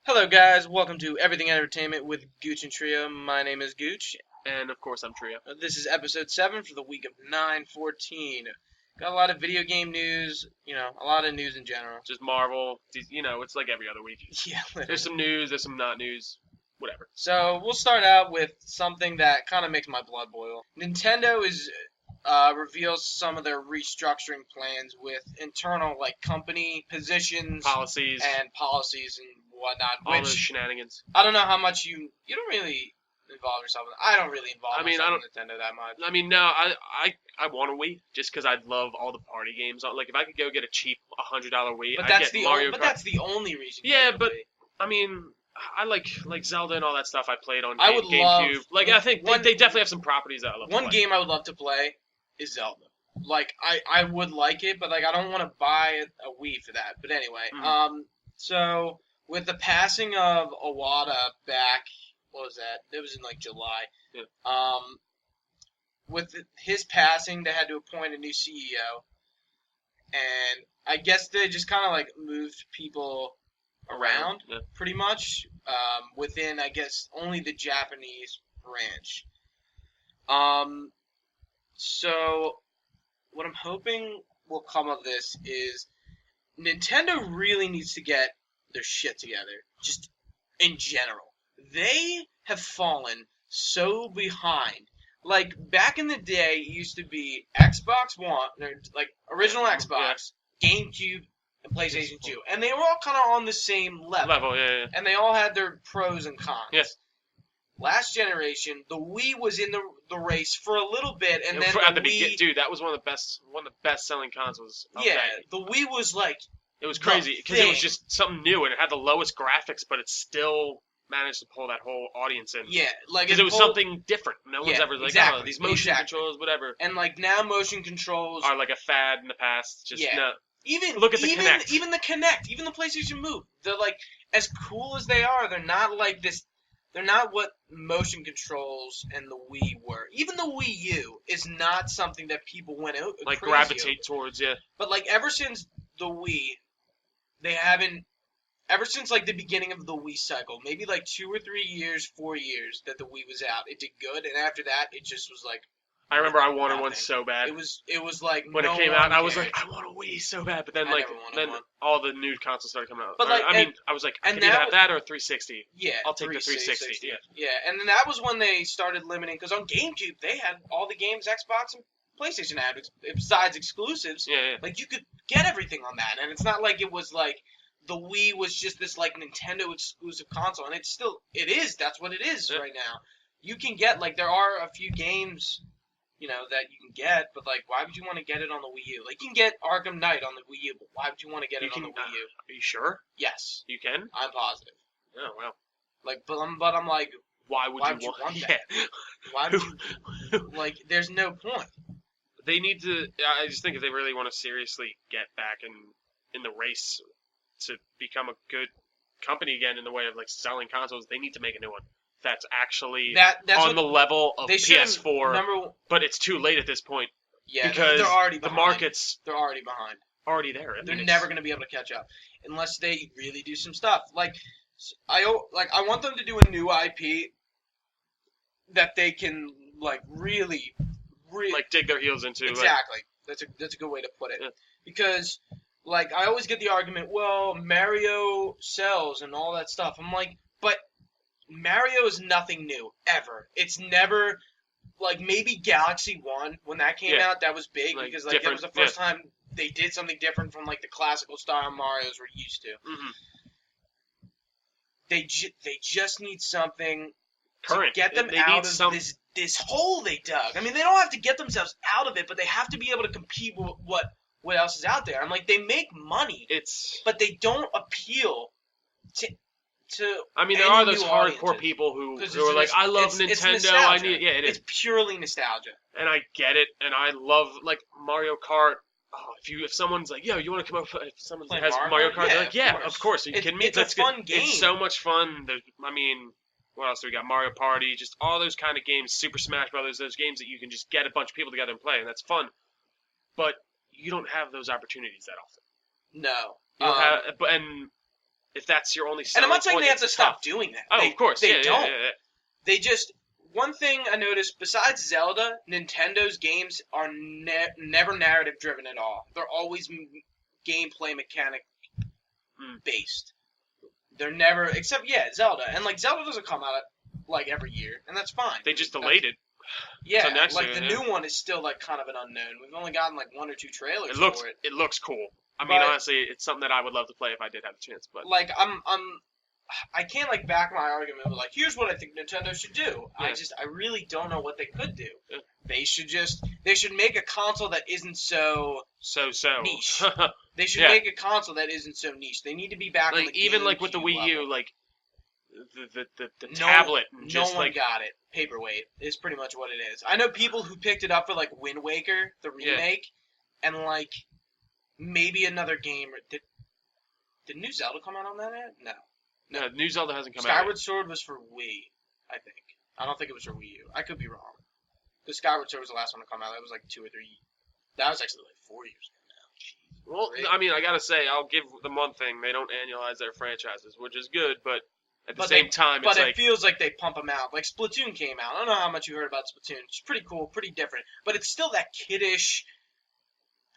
Hello, guys. Welcome to Everything Entertainment with Gooch and Trio. My name is Gooch. And of course I'm Trio. This is episode 7 for the week of 9/14. Got a lot of video game news, a lot of news in general. Just Marvel. It's like every other week. Yeah, There's some news, there's some not news, whatever. So we'll start out with something that kind of makes my blood boil. Nintendo reveals some of their restructuring plans with internal company positions, Policies, and policies and whatnot. all those shenanigans. I don't know how much you don't really involve yourself in. I don't really involve myself in Nintendo that much. I mean, no, I want a Wii just because I love all the party games. Like if I could go get a cheap $100 Wii, I'd get Mario Kart. But that's the only reason. Yeah, but I mean, I like Zelda and all that stuff. I played on I would GameCube. Love, I think they definitely have some properties that I love. One game I would love to play is Zelda. I would like it, but I don't want to buy a Wii for that. But anyway, so with the passing of Iwata back, what was that? It was in July. Yeah. With his passing, they had to appoint a new CEO, and I guess they just kind of moved people around, pretty much, within, I guess, only the Japanese branch. So what I'm hoping will come of this is Nintendo really needs to get their shit together, just in general. They have fallen so behind. Back in the day, it used to be Xbox One, original Xbox, GameCube, and PlayStation 2. And they were all kind of on the same level. Yeah. And they all had their pros and cons. Yes. Last generation, the Wii was in the race for a little bit, and then at the beginning, dude, that was one of the best selling consoles. The Wii was it was crazy because it was just something new and it had the lowest graphics, but it still managed to pull that whole audience in. Yeah, because it was something different. No one's ever oh, these motion controls, whatever. And now motion controls are like a fad in the past. Just no. Even look at the Kinect. Even the Kinect, even the PlayStation Move. They're as cool as they are. They're not like this. They're not what motion controls and the Wii were. Even the Wii U is not something that people went out gravitate towards. Yeah. But ever since the Wii, they haven't. Ever since the beginning of the Wii cycle, maybe 2 or 3 years, 4 years that the Wii was out, it did good, and after that, it just was I remember I wanted one so bad. It was when it came out, I was like, I want a Wii so bad, but then then all the new consoles started coming out. But I was like, I could either have that or a 360. Yeah, I'll take the 360. Yeah, and then that was when they started limiting, because on GameCube they had all the games Xbox and PlayStation had besides exclusives. Yeah. You could get everything on that, and it's not like it was the Wii was just this Nintendo exclusive console, and it is. That's what it is right now. You can get there are a few games, that you can get, but why would you want to get it on the Wii U? You can get Arkham Knight on the Wii U, but why would you want to get it on the Wii U? Are you sure? Yes. You can? I'm positive. Oh wow. But I'm why would you want that? Yeah. Why would you there's no point. They need to. I just think if they really want to seriously get back in the race to become a good company again in the way of selling consoles, they need to make a new one that's actually on the level of PS4. But it's too late at this point. Yeah, because they're already behind. The market's already behind. Already there. They're never going to be able to catch up unless they really do some stuff. I want them to do a new IP that they can really dig their heels into. Exactly. That's a good way to put it. Yeah. Because I always get the argument, well, Mario sells and all that stuff. I'm but Mario is nothing new, ever. It's never, maybe Galaxy 1, when that came out, that was big, because, that was the first time they did something different from, the classical style Marios we're used to. Mm-hmm. They just need something current. To get them out of this hole they dug. I mean, they don't have to get themselves out of it, but they have to be able to compete with what else is out there. I'm they make money, but they don't appeal to there are those hardcore people who are I love Nintendo. I need it is. It's purely nostalgia. And I get it, and I love Mario Kart. Oh, if someone's yo, you want to come up? If someone has Mario Kart, they're of course. Are you kidding me? It's a fun game. It's so much fun. What else do we got? Mario Party, just all those kind of games. Super Smash Brothers, those games that you can just get a bunch of people together and play, and that's fun. But you don't have those opportunities that often. No. You don't have, and if that's your only And selling I'm not saying point, they have to it's stop tough. doing that. Oh, of course. They don't. Yeah. They just... One thing I noticed, besides Zelda, Nintendo's games are never narrative-driven at all. They're always gameplay mechanic based. They're never... Except, Zelda. And, like, Zelda doesn't come out, like, every year. And that's fine. They just delayed it. Yeah, next like, year, the new one is still, like, kind of an unknown. We've only gotten, like, 1 or 2 trailers for it. It looks cool. I mean, honestly, it's something that I would love to play if I did have a chance. But like, I can't, like, back my argument with, like, here's what I think Nintendo should do. Yeah. I really don't know what they could do. Yeah. They should make a console that isn't so niche. They should make a console that isn't so niche. They need to be back on the even like with the Wii U, like the tablet. No one got it. Paperweight is pretty much what it is. I know people who picked it up for like Wind Waker, the remake, and like maybe another game. Did New Zelda come out on that yet? No, New Zelda hasn't come out. Skyward Sword was for Wii, I think. I don't think it was for Wii U. I could be wrong. Because Skyward Sword was the last one to come out. That was like 2 or 3. That was actually like 4 years ago now. Jeez. Well, I mean, I gotta say, I'll give them one thing: they don't annualize their franchises, which is good. But at the same time, it's it feels like they pump them out. Like Splatoon came out. I don't know how much you heard about Splatoon. It's pretty cool, pretty different. But it's still that kiddish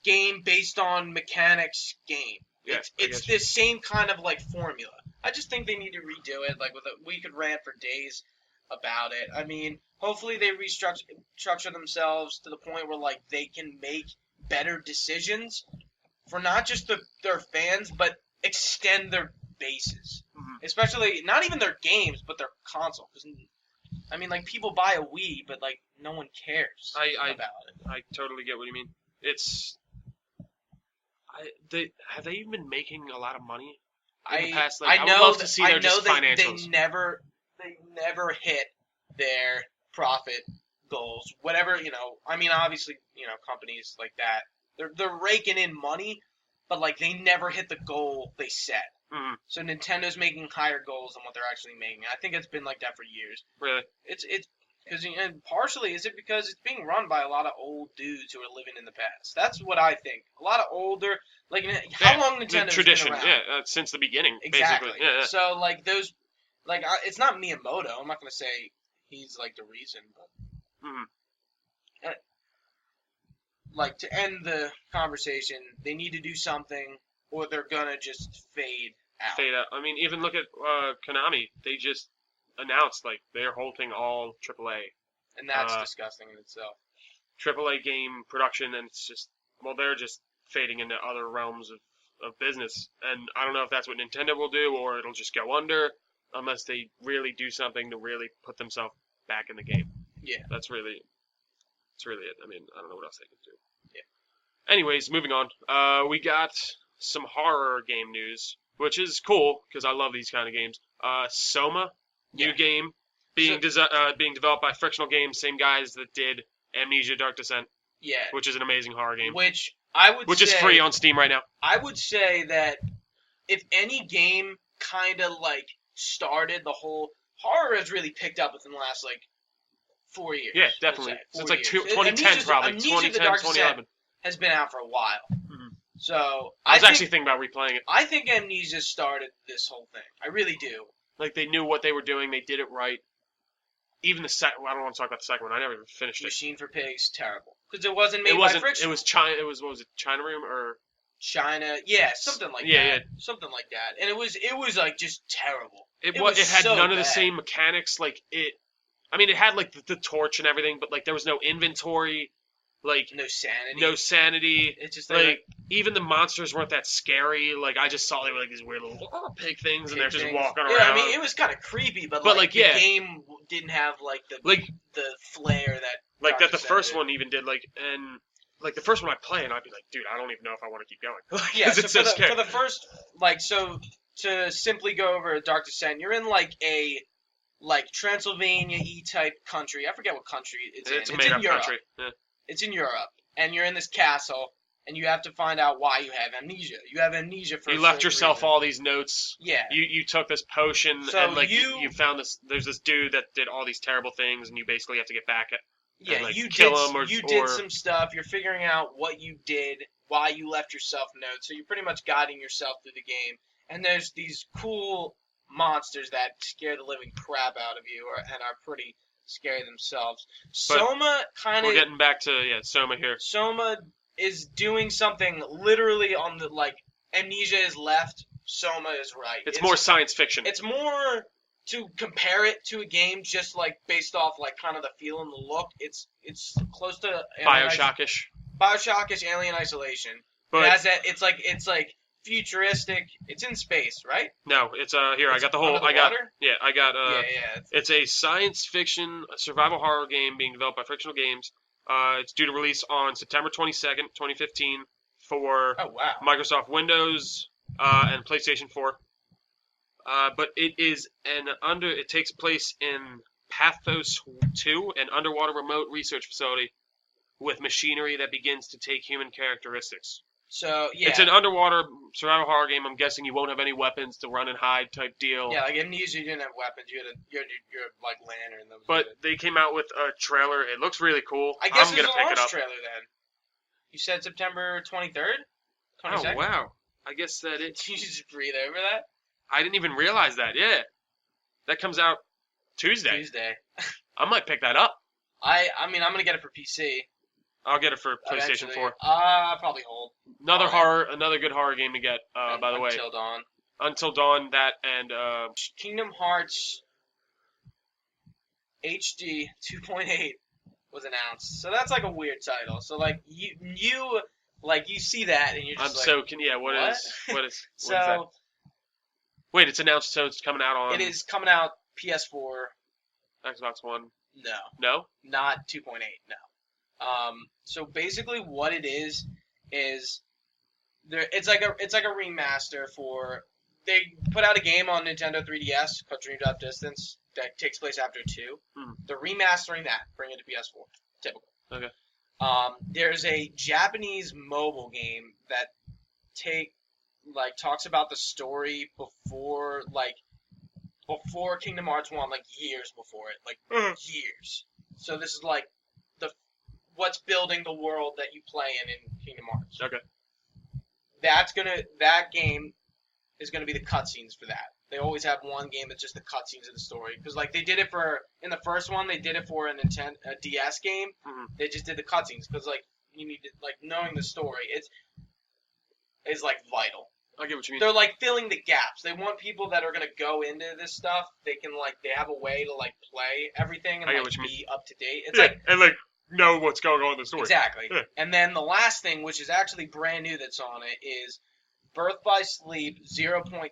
game based on mechanics game. Yeah, it's this same kind of like formula. I just think they need to redo it. Like we could rant for days about it. I mean, hopefully they restructure themselves to the point where like they can make better decisions for not just their fans, but extend their bases. Mm-hmm. Especially not even their games, but their console. Because I mean, like people buy a Wii, but like no one cares about it. I totally get what you mean. Have they even been making a lot of money in the past? Like, I would love to see their financials. They never hit their profit goals. Whatever, I mean, obviously, companies like that, they're raking in money, but like they never hit the goal they set. Mm-hmm. So Nintendo's making higher goals than what they're actually making. I think it's been like that for years. Really? It's because partially is it because it's being run by a lot of old dudes who are living in the past. That's what I think. A lot of older, like how long Nintendo's tradition, been around? since the beginning, exactly. Basically. Yeah. So like those, like it's not Miyamoto. I'm not gonna say he's like the reason, but like to end the conversation, they need to do something, or they're gonna just fade out. I mean, even look at Konami. They just announced like they're halting all AAA, and that's disgusting in itself. AAA game production, and it's just they're just fading into other realms of business, and I don't know if that's what Nintendo will do, or it'll just go under unless they really do something to really put themselves back in the game. Yeah, that's really it. I mean, I don't know what else they can do. Yeah. Anyways, moving on. We got some horror game news, which is cool because I love these kind of games. Soma. New game being developed by Frictional Games, same guys that did Amnesia: Dark Descent. Yeah. Which is an amazing horror game. Which is free on Steam right now. I would say that if any game kind of like started the whole horror has really picked up within the last like 4 years. Yeah, definitely. Since like 2010 probably. Amnesia 2010, the Dark 2011. Has been out for a while. Mm-hmm. So I was actually thinking about replaying it. I think Amnesia started this whole thing. I really do. Like, they knew what they were doing. They did it right. Even the second... I don't want to talk about the second one. I never even finished it. Machine for Pigs, terrible. Because it wasn't made by Friction. It was China... It was, what was it? China Room or... China... Yeah, something like that. Yeah. Something like that. And it was like, just terrible. It had so none of the bad. same mechanics. Like, it... I mean, it had, like, the torch and everything, but, like, there was no inventory. Like... No sanity. It's just like... Even the monsters weren't that scary. Like, I just saw they were like these weird little pig things, and they're just walking around. Yeah, I mean, it was kind of creepy, but like the game didn't have like the flair that like that the first one even did. Like, and like the first one I play, and I'd be like, dude, I don't even know if I want to keep going. Yeah, so for the first, like, so to simply go over Dark Descent, you're in like a Transylvania-y type country. I forget what country it's in. It's a made-up country. Yeah. It's in Europe, and you're in this castle. And you have to find out why you have amnesia. You have amnesia for you left yourself all these notes. Yeah. You took this potion, and like you found this. There's this dude that did all these terrible things, and you basically have to get back at. Yeah, and, like, you kill did. him or did some stuff. You're figuring out what you did, why you left yourself notes. So you're pretty much guiding yourself through the game. and there's these cool monsters that scare the living crap out of you, and are pretty scary themselves. But Soma kind We're of getting back to Soma here. Soma is doing something literally on the Amnesia is left, Soma is right. It's more science fiction. It's more to compare it to a game, just like based off like kind of the feel and the look. It's close to Bioshock-ish. Bioshock-ish, Alien Isolation. But it has that. It's like futuristic. It's in space, right? no, it's here. It's I got the whole. under the water? I got. Yeah. It's a science fiction survival horror game being developed by Frictional Games. It's due to release on September 22nd, 2015, for Oh wow. Microsoft Windows and PlayStation 4. But it takes place in Pathos 2, an underwater remote research facility with machinery that begins to take human characteristics. So yeah. It's an underwater survival horror game. I'm guessing you won't have any weapons to run and hide type deal. Yeah, like Amnesia, you didn't have weapons. You had your like lantern. That was But good. they came out with a trailer. It looks really cool. I guess I'm there's gonna a pick launch it up. trailer then. You said September 23rd, Oh 22nd. wow! I guess that it. You just breathe over that. I didn't even realize that. Yeah, that comes out Tuesday. Tuesday. I might pick that up. I mean, I'm gonna get it for PC. I'll get it for PlayStation eventually. 4. Probably hold. Another good horror game to get. By the way, Until Dawn. Until Dawn. That and Kingdom Hearts HD 2.8 was announced. So that's like a weird title. So like you see that and you're I'm just like, so can yeah. What what? is what is So what is that? Wait, it's announced, so it's coming out on. it is coming out PS4. Xbox One. No, No. not 2.8. No. So basically, what it is there. It's like a remaster for. They put out a game on Nintendo 3DS called Dream Drop Distance that takes place after 2. Hmm. They're remastering that, bringing it to PS4. Typical. Okay. There's a Japanese mobile game that talks about the story before Kingdom Hearts 1, like years before it, years. So this is like what's building the world that you play in Kingdom Hearts. Okay. That game is gonna be the cutscenes for that. They always have one game that's just the cutscenes of the story, because like they did it in the first one, they did it for a DS game. Mm-hmm. They just did the cutscenes because like you need to knowing the story. It's like vital. I get what you mean. They're like filling the gaps. They want people that are gonna go into this stuff. They have a way to play everything and be up to date. It's and know what's going on in the story. Exactly. Yeah. And then the last thing, which is actually brand new that's on it, is Birth by Sleep 0.2.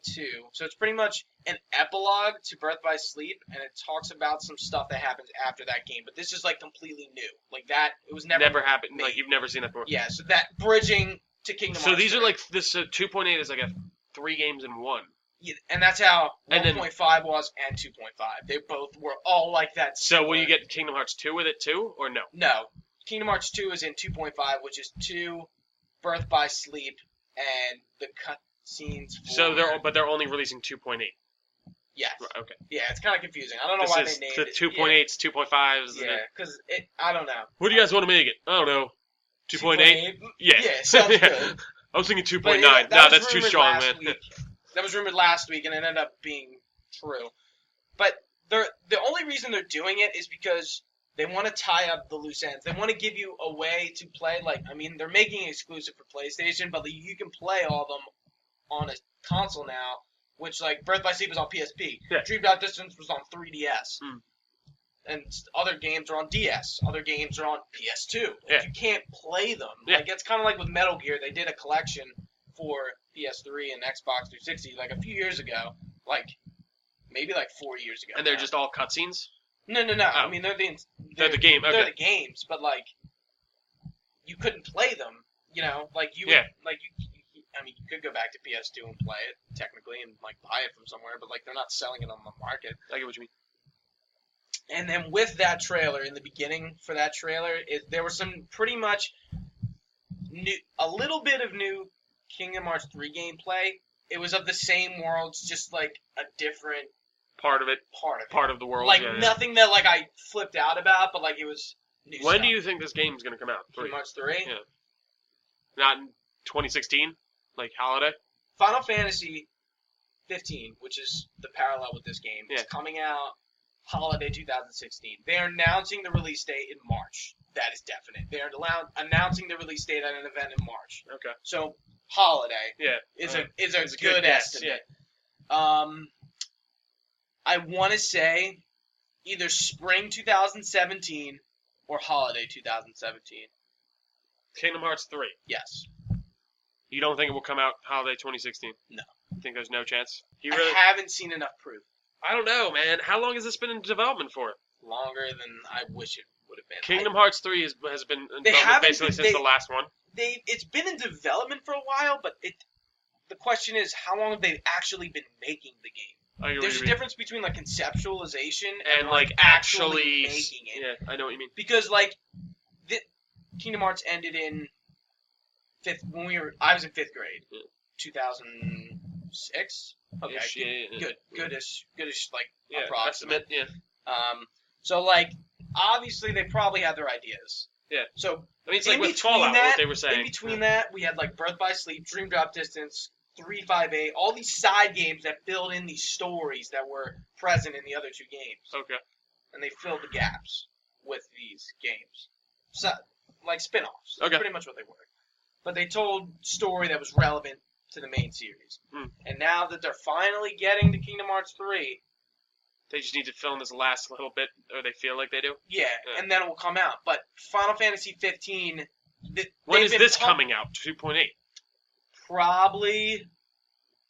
So it's pretty much an epilogue to Birth by Sleep, and it talks about some stuff that happens after that game. But this is completely new. It was never happened. made. You've never seen that before. Yeah. So that bridging to Kingdom Hearts. So these 3. are this 2.8 is 3 games in one. Yeah, and that's how And 1.5 was and 2.5. They both were all like that. So will you get Kingdom Hearts 2 with it too, or no? No. Kingdom Hearts 2 is in 2.5, which is 2, Birth by Sleep, and the cutscenes for... So they're only releasing 2.8. Yes. Right, okay. Yeah, it's kind of confusing. I don't know why they named it. The 2.8s, 2.5s. Yeah, because I don't know. What do you guys want to make it? I don't know. 2.8? Yeah. Yeah, sounds good. I was thinking 2.9. But, No, that's too strong, man. That was rumored last week, and it ended up being true. But the only reason they're doing it is because they want to tie up the loose ends. They want to give you a way to play. They're making it exclusive for PlayStation, but you can play all of them on a console now. Which, Birth by Sleep was on PSP. Yeah. Dream Drop Distance was on 3DS. Mm. And other games are on DS. Other games are on PS2. Yeah. You can't play them. Yeah. It's kind of like with Metal Gear. They did a collection for PS3 and Xbox 360 a few years ago. Maybe 4 years ago. And they're just all cutscenes? No. Oh. I mean, they're the game. Okay. They're the games, but you couldn't play them. You could go back to PS2 and play it technically and buy it from somewhere, but they're not selling it on the market. I get what you mean. And then with that trailer, in the beginning for that trailer, there was some pretty much a little bit of new Kingdom Hearts 3 gameplay. It was of the same worlds, just a different part of it. Part of the world. Nothing that I flipped out about, but it was new When stuff. do you think this game's gonna come out? Kingdom Hearts 3? Yeah. Not in 2016? Holiday? Final Fantasy 15, which is the parallel with this game, Yeah. is coming out holiday 2016. They are announcing the release date in March. That is definite. They are announcing the release date at an event in March. Okay. So holiday Yeah. is It's a a good guess, estimate. I want to say either spring 2017 or holiday 2017. Kingdom Hearts 3. Yes. You don't think it will come out holiday 2016? No. You think there's no chance? I haven't seen enough proof. I don't know, man. How long has this been in development for? Longer than I wish it would have been. Kingdom Hearts 3 has been in They development haven't basically been- since they- the last one. It's been in development for a while, but the question is, how long have they actually been making the game? I get what There's you a mean. difference between like conceptualization And like actually making it. Yeah, I know what you mean. Because like Kingdom Hearts ended in I was in 5th grade, Yeah. 2006. Okay, Ish, yeah. goodish, like Yeah, approximate. estimate, yeah. So like obviously they probably had their ideas. Yeah. So I mean, it's in like with between Fallout, that- what they were saying. in between that, we had like Birth by Sleep, Dream Drop Distance, 358, all these side games that filled in these stories that were present in the other two games, Okay. and they filled the gaps with these games. So like spin-offs. That's Okay. pretty much what they were. But they told story that was relevant to the main series. Hmm. And now that they're finally getting to Kingdom Hearts 3, They just need to fill in this last little bit, or they feel like they do. yeah, and then it will come out. But Final Fantasy 15. When is this coming out? 2.8. Probably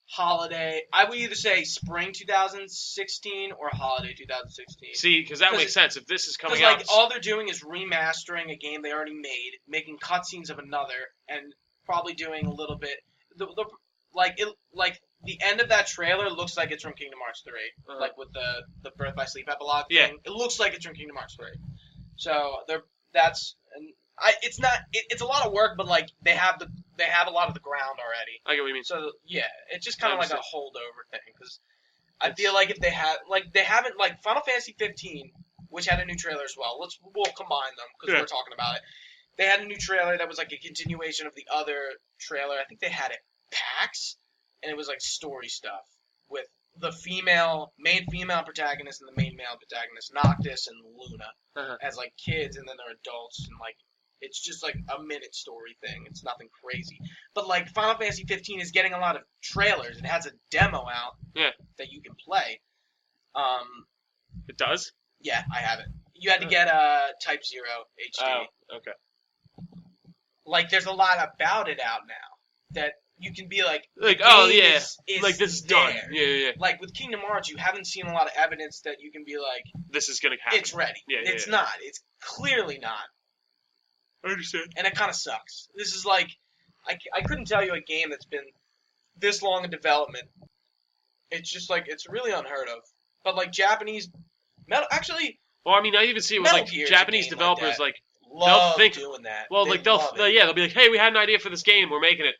holiday. I would either say spring 2016 or holiday 2016. See, because that 'Cause makes sense. If this is coming Because out, like all they're doing is remastering a game they already made, making cutscenes of another, and probably doing a little bit. The end of that trailer looks like it's from Kingdom Hearts 3, Uh-huh. like with the Birth by Sleep epilogue Yeah. thing. It looks like it's from Kingdom Hearts 3. So it's a lot of work, but like they have a lot of the ground already. I get what you mean. So yeah, it's just kind I of like a understand. holdover thing because I feel like if they haven't like Final Fantasy 15, which had a new trailer as well. We'll combine them because Yeah. we're talking about it. They had a new trailer that was like a continuation of the other trailer. I think they had it PAX, and it was like story stuff with the main female protagonist and the main male protagonist, Noctis and Luna, Uh-huh. as like kids, and then they're adults, and like it's just like a minute story thing. It's nothing crazy. But like Final Fantasy 15 is getting a lot of trailers. It has a demo out that you can play. It does? Yeah, I have it. You had to get Type 0 HD. Oh, okay. Like there's a lot about it out now that you can be like, Like, the oh, game yeah. is Like, this is there. done. Yeah. Like with Kingdom Hearts, you haven't seen a lot of evidence that you can be like, This is going to happen. it's ready. Yeah, it's yeah. not. It's clearly not. I understand. And it kind of sucks. This is like, I couldn't tell you a game that's been this long in development. It's just like, it's really unheard of. But like Japanese, actually, Well, I mean, I even see it with Metal like Gear is a Japanese game like developers, that. like, love think- doing that. well, They like love it. they'll be like, hey, we had an idea for this game, we're making it.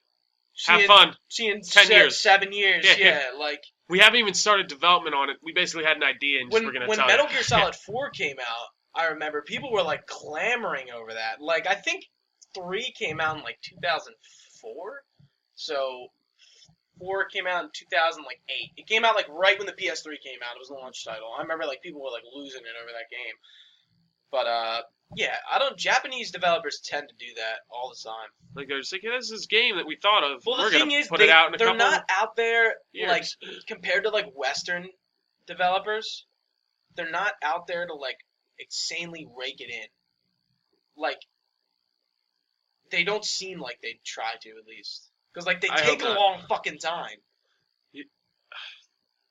Have Seeing- fun. Seeing 10 years. 7 years, Yeah. like We haven't even started development on it. We basically had an idea and just when we're gonna when tell Metal you. Gear Solid 4 came out, I remember people were like clamoring over that. Like I think 3 came out in like 2004, so 4 came out in 2008. It came out like right when the PS3 came out. It was the launch title. I remember like people were like losing it over that game. But yeah, Japanese developers tend to do that all the time. Like they're just like, this is this game that we thought of. Well, we're the gonna thing is, put it out in a they're couple not out there years. like compared to like Western developers. They're not out there to like insanely rake it in. Like they don't seem like they try to at least because like they I take a hope not. long fucking time.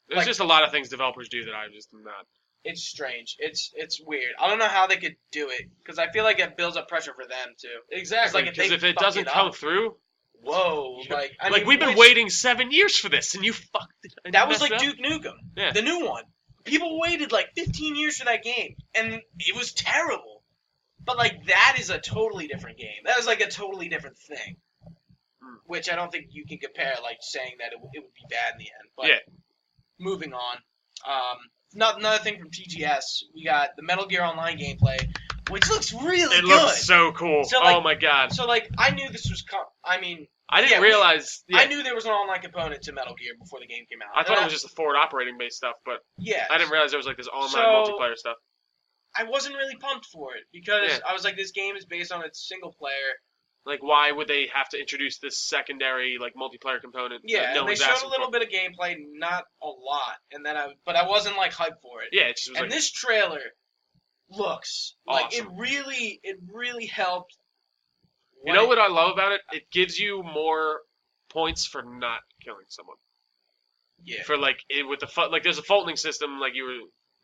There's like- just a lot of things developers do that I just am not. It's strange. It's weird. I don't know how they could do it because I feel like it builds up pressure for them too. Exactly. Like, if Because they if it fuck doesn't it come up- through, Whoa, like I mean, we've been which- waiting 7 years for this, and you fucked it. and That was messed like it up. Duke Nukem, Yeah. the new one. People waited like 15 years for that game, and it was terrible. But like that is a totally different game. That is like a totally different thing, which I don't think you can compare. Like saying that it would be bad in the end. But Yeah. moving on. Another thing from TGS, we got the Metal Gear Online gameplay, which looks really It good. looks so cool. So, like- oh my god. So like I knew this was I mean, I didn't realize. Yeah, I knew there was an online component to Metal Gear before the game came out. I thought it was just the forward operating based stuff, but yeah, I didn't realize there was like this online multiplayer stuff. I wasn't really pumped for it because I was like, this game is based on its single player. Like, why would they have to introduce this secondary like multiplayer component? Yeah, and they showed a little bit of gameplay, not a lot, and then but I wasn't like hyped for it. Yeah, it just was. And this trailer looks awesome. Like it really helped. You know what I love about it? It gives you more points for not killing someone. Yeah. For like with the there's a faulting system like you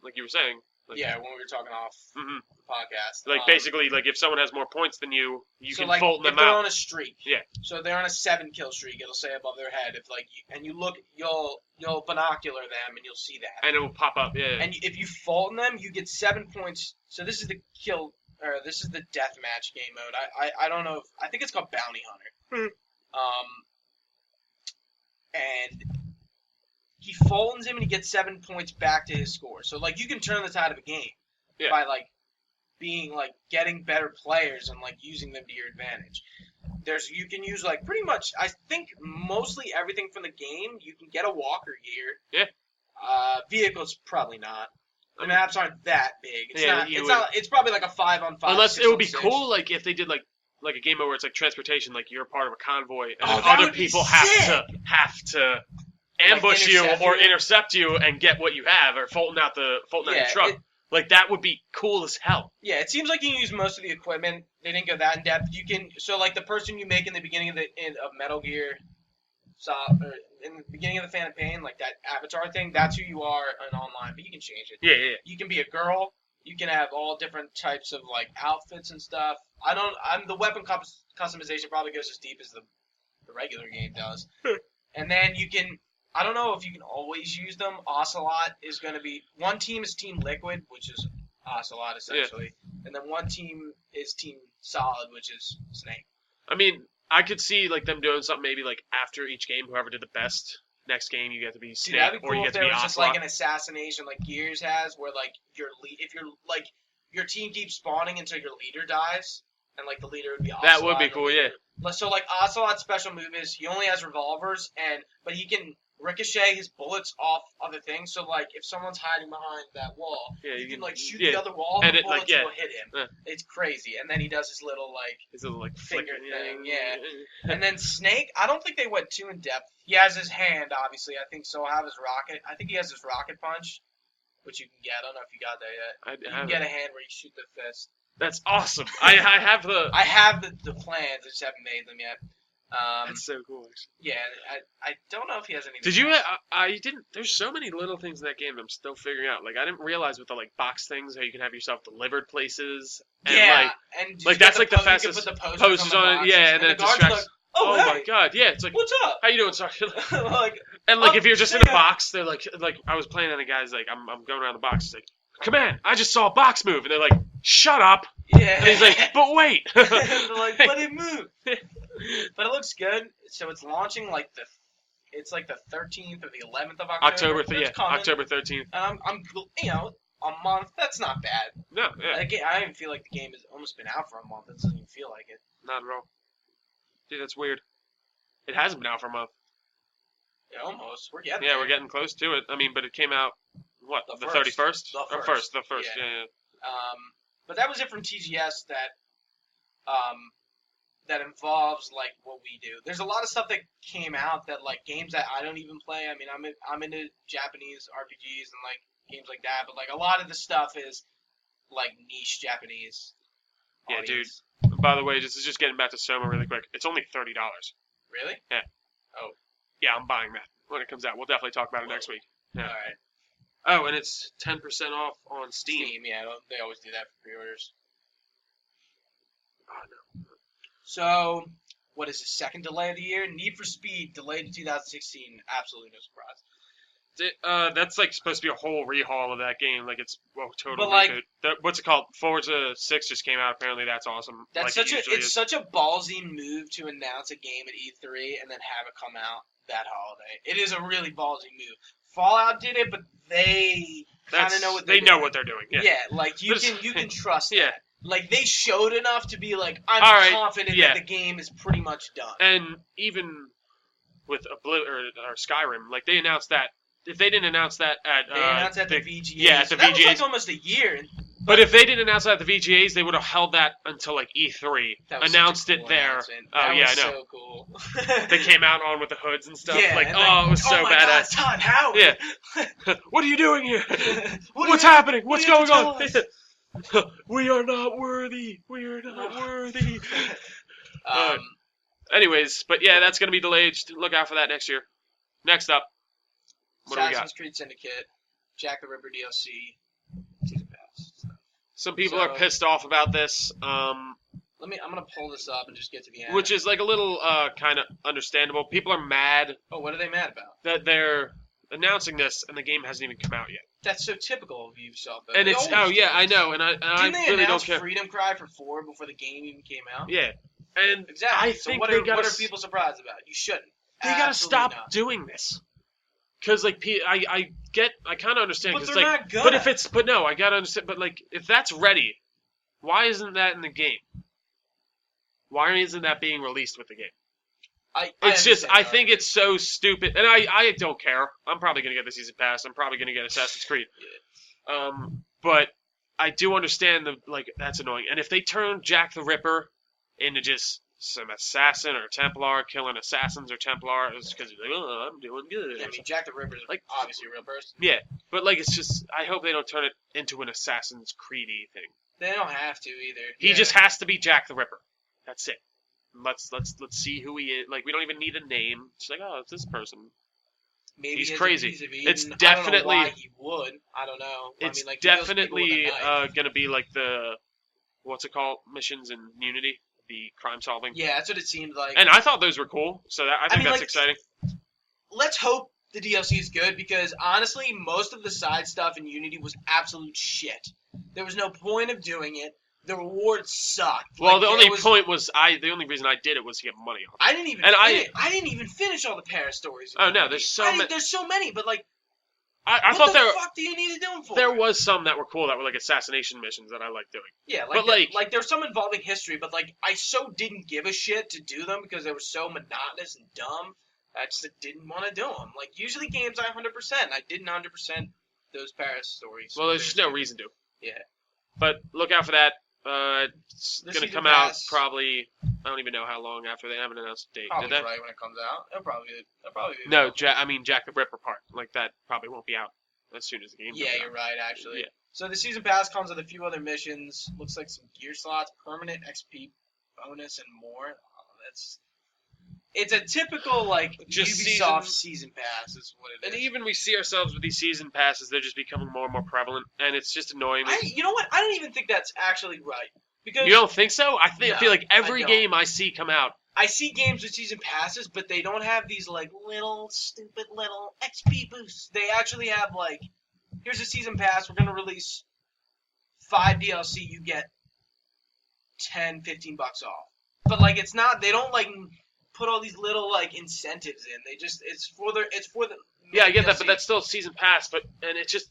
were saying. Like, yeah, when we were talking off the podcast. Like basically, like if someone has more points than you can like, fault them if they're out. on a streak. Yeah. So they're on a 7-kill streak. It'll say above their head if like you look, you'll binocular them and you'll see that. And it will pop up. Yeah. And if you fault them, you get 7 points. So this is the this is the deathmatch game mode. I don't know. I think it's called Bounty Hunter. And he phones him and he gets 7 points back to his score. So like you can turn the tide of a game by like being like getting better players and like using them to your advantage. You can use like pretty much I think mostly everything from the game. You can get a walker gear. Yeah. Vehicles probably not. The maps aren't that big. It's probably like a 5-on-5. Unless it would be cool like if they did like a game mode where it's like transportation, like you're part of a convoy and other people have to ambush you or intercept you and get what you have, or faulting out your truck. Like that would be cool as hell. Yeah, it seems like you can use most of the equipment. They didn't go that in depth. You can like the person you make in the beginning of Metal Gear, or in the beginning of the Phantom Pain, like that avatar thing. That's who you are in online, but you can change it. Yeah. You can be a girl. You can have all different types of like outfits and stuff. The weapon customization probably goes as deep as the regular game does. And then you can. I don't know if you can always use them. Ocelot is going to be... One team is Team Liquid, which is Ocelot, essentially. Yeah. And then one team is Team Solid, which is Snake. I mean, I could see like them doing something maybe like after each game, whoever did the best, next game you get to be Snake, that'd be cool or you get if to be there was Ocelot. Just like an assassination like Gears has, where like if you're like your team keeps spawning until your leader dies, and like the leader would be Ocelot. That would be cool, yeah. So like Ocelot's special move is he only has revolvers, but he can ricochet his bullets off other things. So like if someone's hiding behind that wall, you can like shoot the other wall and the bullets will hit him. It's crazy. And then he does his little finger thing. Yeah. And then Snake, I don't think they went too in depth. He has his hand, obviously. I think so. Have his rocket. I think he has his rocket punch, which you can get. I don't know if you got that yet. You can get a hand where you shoot the fist. That's awesome. I have the plans. I just haven't made them yet. That's so cool. Yeah, I don't know if he has anything. Did you? I didn't. There's so many little things in that game I'm still figuring out. Like I didn't realize with the like box things how you can have yourself delivered places. And, and like that's like the fastest you can put the posters on it. Yeah, and then it distracts. Like, oh hey. My god, yeah. It's like, what's up? How you doing, sir? And if you're just in a box, they're like I was playing and the guy's like I'm going around the box. He's like, command, I just saw a box move, and they're like, shut up. Yeah. And he's like, but wait. They're like, but it moved. But it looks good. So it's launching it's like the 13th or the 11th of October. October 13th. I'm a month. That's not bad. No, yeah. I even feel like the game has almost been out for a month. It doesn't even feel like it. Not at all. Dude, that's weird. It hasn't been out for a month. Yeah, almost. We're getting we're getting close to it. I mean, but it came out, what, the 31st? The first, yeah. But that was it from TGS that involves like what we do. There's a lot of stuff that came out that like games that I don't even play. I mean, I'm into Japanese RPGs and like games like that, but like a lot of the stuff is like niche Japanese. Yeah, audience. dude. By the way, this is just getting back to Soma really quick. It's only $30. Really? Yeah. Oh. Yeah, I'm buying that when it comes out. We'll definitely talk about it next week. Yeah. All right. Oh, and it's 10% off on Steam. Yeah, they always do that for pre-orders. Oh, no. So, what is the second delay of the year? Need for Speed, delayed to 2016. Absolutely no surprise. That's like supposed to be a whole rehaul of that game. Like it's total reboot. What's it called? Forza 6 just came out. Apparently, that's awesome. That's such a ballsy move to announce a game at E3 and then have it come out that holiday. It is a really ballsy move. Fallout did it, but they kind of know what they're doing. They know what they're doing. Yeah, like you can trust that. Like, they showed enough to be like, I'm All right, confident yeah. that the game is pretty much done. And even with or Skyrim, like they announced that. If they didn't announce that at They announced at the VGAs. yeah, at the that VGAs. was like almost a year. But if they didn't announce that at the VGAs, they would have held that until like E3. Announced such a it cool there. announcement. Oh That yeah, was I know. so cool. They came out on with the hoods and stuff. Yeah, like, and oh, it was so oh my badass. God, Todd Howard. Yeah. What are you doing here? What What's do you- happening? what What's do you have going to tell on? We are not worthy. We are not worthy. Anyways, but yeah, that's gonna be delayed. Just look out for that next year. Next up, what do we got? Assassin's Creed Syndicate, Jack the Ripper DLC, Season Pass. Some people are pissed off about this. I'm gonna pull this up and just get to the end. Which is like a little kind of understandable. People are mad. Oh, what are they mad about? That they're announcing this and the game hasn't even come out yet. That's so typical of Ubisoft. And it's I know, and I really don't care. Freedom Cry for 4 before the game even came out? Yeah, and exactly. I think what are people surprised about? You shouldn't. They gotta stop doing this. Because like I kind of understand. But they're like, not good. I gotta understand. But like, if that's ready, why isn't that in the game? Why isn't that being released with the game? I think it's so stupid, and I don't care. I'm probably gonna get the season pass. I'm probably gonna get Assassin's Creed. But I do understand that's annoying. And if they turn Jack the Ripper into just some assassin or Templar killing assassins or Templars because he's like, oh, I'm doing good. Yeah, I mean, Jack the Ripper is obviously a real person. Yeah, but it's just I hope they don't turn it into an Assassin's Creed-y thing. They don't have to either. He just has to be Jack the Ripper. That's it. Let's see who he is. Like, we don't even need a name. It's like, oh, it's this person. Maybe he's crazy. It's definitely. I don't know why he would. I don't know. It's definitely gonna be like the what's it called? Missions in Unity, the crime solving. Yeah, that's what it seemed like. And I thought those were cool. So I think that's exciting. Let's hope the DLC is good because honestly, most of the side stuff in Unity was absolute shit. There was no point of doing it. The rewards sucked. Well, the only reason I did it was to get money on it. I didn't even finish all the Paris stories. Oh no, there's so many. There's so many, but like, I thought what the fuck do you need to do them for? There was some that were cool that were like assassination missions that I liked doing. Yeah, like there's some involving history, but like I so didn't give a shit to do them because they were so monotonous and dumb. I just didn't want to do them. Like usually games I 100%. I didn't 100% those Paris stories. Well, there's just no reason to. Yeah. But look out for that. It's going to come out probably, I don't even know how long after. They haven't announced a date. Probably did they? right when it comes out. They'll probably be no, Jack the Ripper part. Like, that probably won't be out as soon as the game comes out. Yeah, you're right, actually. Yeah. So the Season Pass comes with a few other missions. Looks like some gear slots, permanent XP bonus, and more. It's a typical, like, just Ubisoft season Pass is what it is. And even we see ourselves with these Season Passes, they're just becoming more and more prevalent, and it's just annoying me. You know what? I don't even think that's actually right. Because you don't think so? I feel like every game I see come out. I see games with Season Passes, but they don't have these, like, little, stupid little XP boosts. They actually have, like, here's a Season Pass, we're going to release 5 DLC, you get 10, 15 bucks off. But, like, it's not, they don't, like, put all these little like incentives in. They just it's for the yeah, I get that, but that's still season pass. And it's just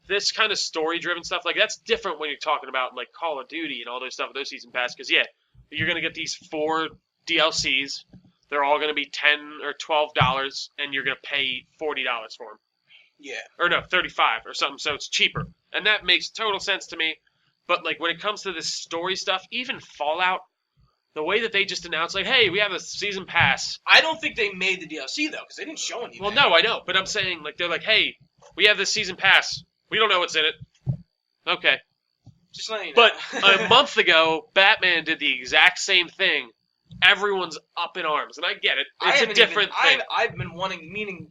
this kind of story driven stuff. Like that's different when you're talking about like Call of Duty and all those stuff with those season pass. Because yeah, you're gonna get these 4 DLCs. They're all gonna be $10 or $12, and you're gonna pay $40 for them. Yeah. Or no, 35 or something. So it's cheaper, and that makes total sense to me. But like when it comes to this story stuff, even Fallout. The way that they just announced, like, hey, we have a season pass. I don't think they made the DLC, though, because they didn't show anything. Well, no, I know. But I'm saying, like, they're like, hey, we have this season pass. We don't know what's in it. Okay. Just letting you know. But a month ago, Batman did the exact same thing. Everyone's up in arms. And I get it. It's a different thing. I've been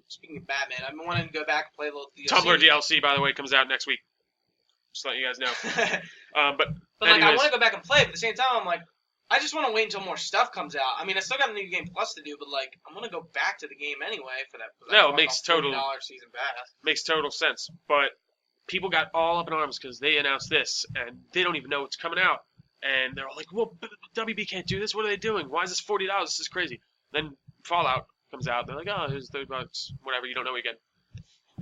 speaking of Batman, I've been wanting to go back and play a little DLC. Tumblr DLC, by the way, comes out next week. Just letting you guys know. But like, I want to go back and play, but at the same time, I'm like, I just want to wait until more stuff comes out. I mean, I still got a New Game Plus to do, but like, I'm gonna go back to the game anyway for that. No, it makes total season pass. Makes total sense. But people got all up in arms because they announced this, and they don't even know what's coming out, and they're all like, "Well, WB can't do this. What are they doing? Why is this $40? This is crazy." Then Fallout comes out. They're like, "Oh, here's $30, whatever. You don't know again."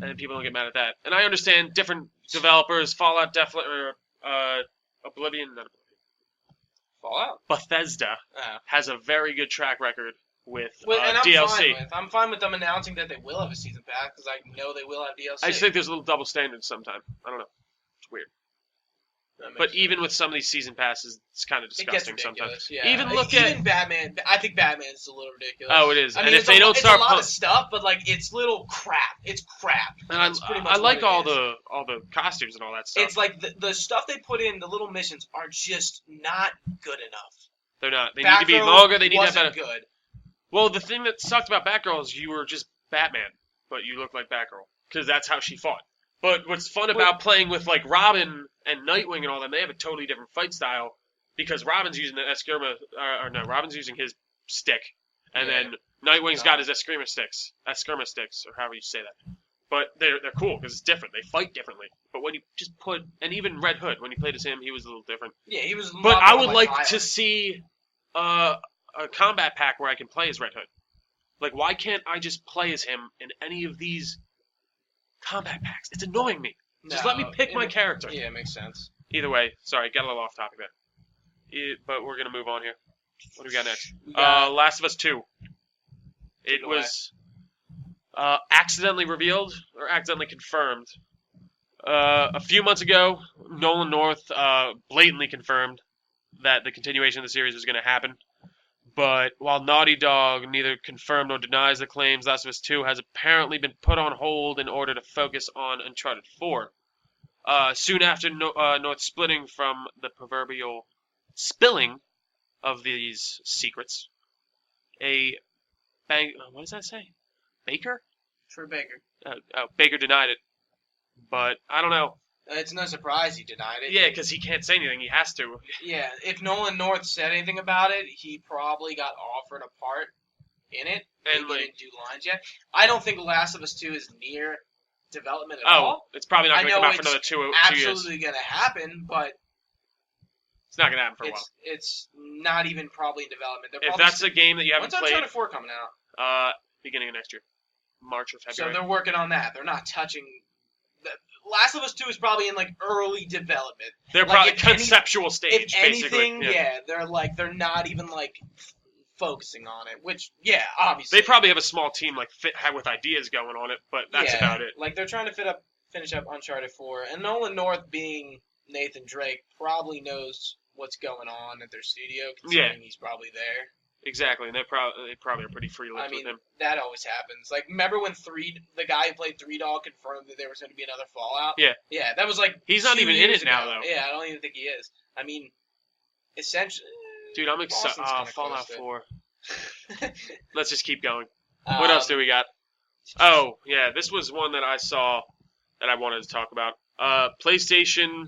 And people don't get mad at that. And I understand different developers. Fallout definitely, or Oblivion, not Oblivion. Fallout. Bethesda has a very good track record with And DLC. I'm fine with them announcing that they will have a season pass because I know they will have DLC. I just think there's a little double standard sometimes. I don't know. It's weird. But even with some of these season passes, it's kind of disgusting sometimes. Yeah. Even Batman. I think Batman's a little ridiculous. Oh, it is. I mean, if they don't start, it's a lot of stuff, but like it's little crap. It's crap. And I like all the costumes and all that stuff. It's like the stuff they put in the little missions are just not good enough. They're not. They need to be longer. They need to have better. Good. Well, the thing that sucked about Batgirl is you were just Batman, but you looked like Batgirl because that's how she fought. But what's fun about playing with like Robin and Nightwing and all them, they have a totally different fight style because Robin's using Robin's using his stick, and then Nightwing's got his Eskrima sticks, or however you say that. But they're cool because it's different. They fight differently. But when you just and even Red Hood, when you played as him, he was a little different. Yeah, he was. But I would like to see a combat pack where I can play as Red Hood. Like, why can't I just play as him in any of these combat packs? It's annoying me. Just let me pick my character. Yeah, it makes sense. Either way, sorry, got a little off topic there. But we're gonna move on here. What do we got next? Last of Us 2. It was accidentally revealed or accidentally confirmed. A few months ago, Nolan North blatantly confirmed that the continuation of the series was going to happen. But while Naughty Dog neither confirmed nor denies the claims, Last of Us 2 has apparently been put on hold in order to focus on Uncharted 4. Soon after North splitting from the proverbial spilling of these secrets, what does that say? Baker? Troy Baker. Baker denied it. But I don't know. It's no surprise he denied it. Yeah, because he can't say anything. He has to. Yeah, if Nolan North said anything about it, he probably got offered a part in it. And he didn't do lines yet. I don't think Last of Us 2 is near development at all. It's probably not going to come out for another 2 years. It's absolutely going to happen, but it's not going to happen for a while. It's not even probably in development. If that's a game that you haven't played... When's Uncharted 4 coming out? Beginning of next year. March or February. So they're working on that. They're not touching... Last of Us 2 is probably in like early development. They're probably conceptual stage, if anything, basically. Yeah, they're not even like focusing on it. Which, yeah, obviously they probably have a small team like with ideas going on it, but that's about it. Like they're trying to finish up Uncharted 4, and Nolan North, being Nathan Drake, probably knows what's going on at their studio, considering he's probably there. Exactly, and they probably are pretty free-lipped with him. That always happens. Like, remember when the guy who played Three Dog confirmed that there was going to be another Fallout? Yeah. Yeah, that was like he's not even in it now, though. Yeah, I don't even think he is. I mean, essentially... Dude, I'm excited. Fallout 4. Let's just keep going. What else do we got? Oh, yeah, this was one that I saw that I wanted to talk about. PlayStation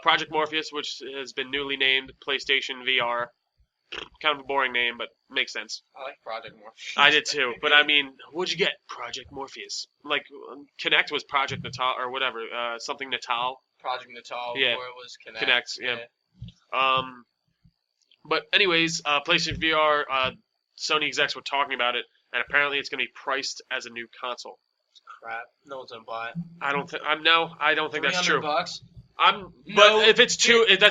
Project Morpheus, which has been newly named PlayStation VR. Kind of a boring name, but makes sense. I like Project Morpheus. I did too, but I mean, what'd you get? Project Morpheus. Like, Kinect was Project Natal, or whatever, something Natal. Project Natal, yeah. Before it was Kinect. Kinect, yeah. But anyways, PlayStation VR, Sony execs were talking about it, and apparently it's going to be priced as a new console. Crap. No one's going to buy it. I don't think that's true. $300? But if it's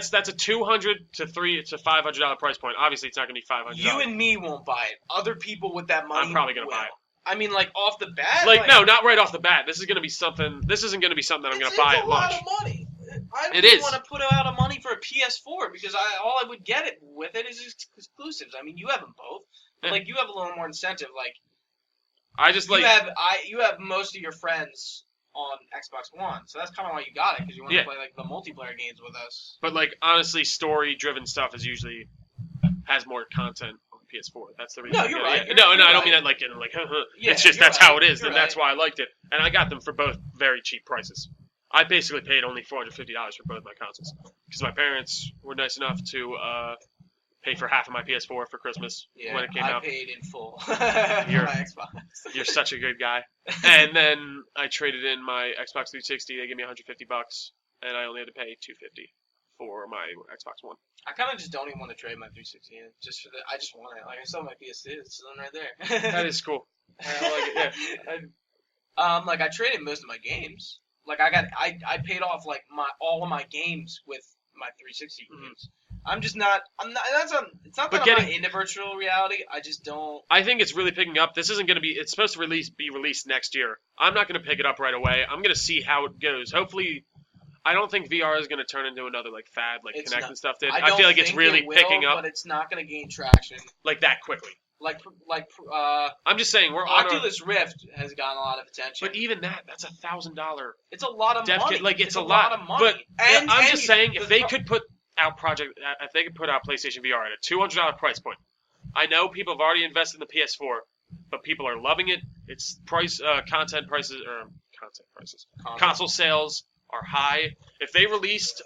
that's a $200 to $500 price point. Obviously, it's not going to be $500. You and me won't buy it. Other people with that money, I'm probably going to buy it. I mean, like off the bat. Like no, not right off the bat. This is going to be something. This isn't going to be something that I'm going to buy at much. It's a lot of money. I don't want to put out of money for a PS4 because all I would get it with it is exclusives. I mean, you have them both. But, like you have a little more incentive. Like you have most of your friends on Xbox One, so that's kind of why you got it, because you want to play like the multiplayer games with us. But like honestly, story-driven stuff is usually has more content on PS4. That's the reason. No, you're right. No, I don't mean that like it's just that's how it is, and that's why I liked it. And I got them for both very cheap prices. I basically paid only $450 for both my consoles because my parents were nice enough to pay for half of my PS4 for Christmas when it came out. I paid in full. You're, my Xbox. You're such a good guy. And then I traded in my Xbox 360. They gave me $150, and I only had to pay $250 for my Xbox One. I kind of just don't even want to trade my 360 in. I just want it. Like I still have my PS2. It's sitting right there. That is cool. I like it. Yeah. Like I traded most of my games. Like I paid off like all of my games with my 360 games. I'm just not. I'm not. It's not that I'm not into virtual reality. I just don't. I think it's really picking up. This isn't going to be. It's supposed to be released next year. I'm not going to pick it up right away. I'm going to see how it goes. Hopefully, I don't think VR is going to turn into another like fad like It's Kinect not. and stuff did. I feel like it's really picking up, but it's not going to gain traction like that quickly. I'm just saying we're Oculus Rift has gotten a lot of attention. But even that's $1,000. It's a lot of money. Like it's a lot of money. But I'm just saying if they could put out PlayStation VR at a $200 price point. I know people have already invested in the PS4, but people are loving it. It's console sales are high. If they released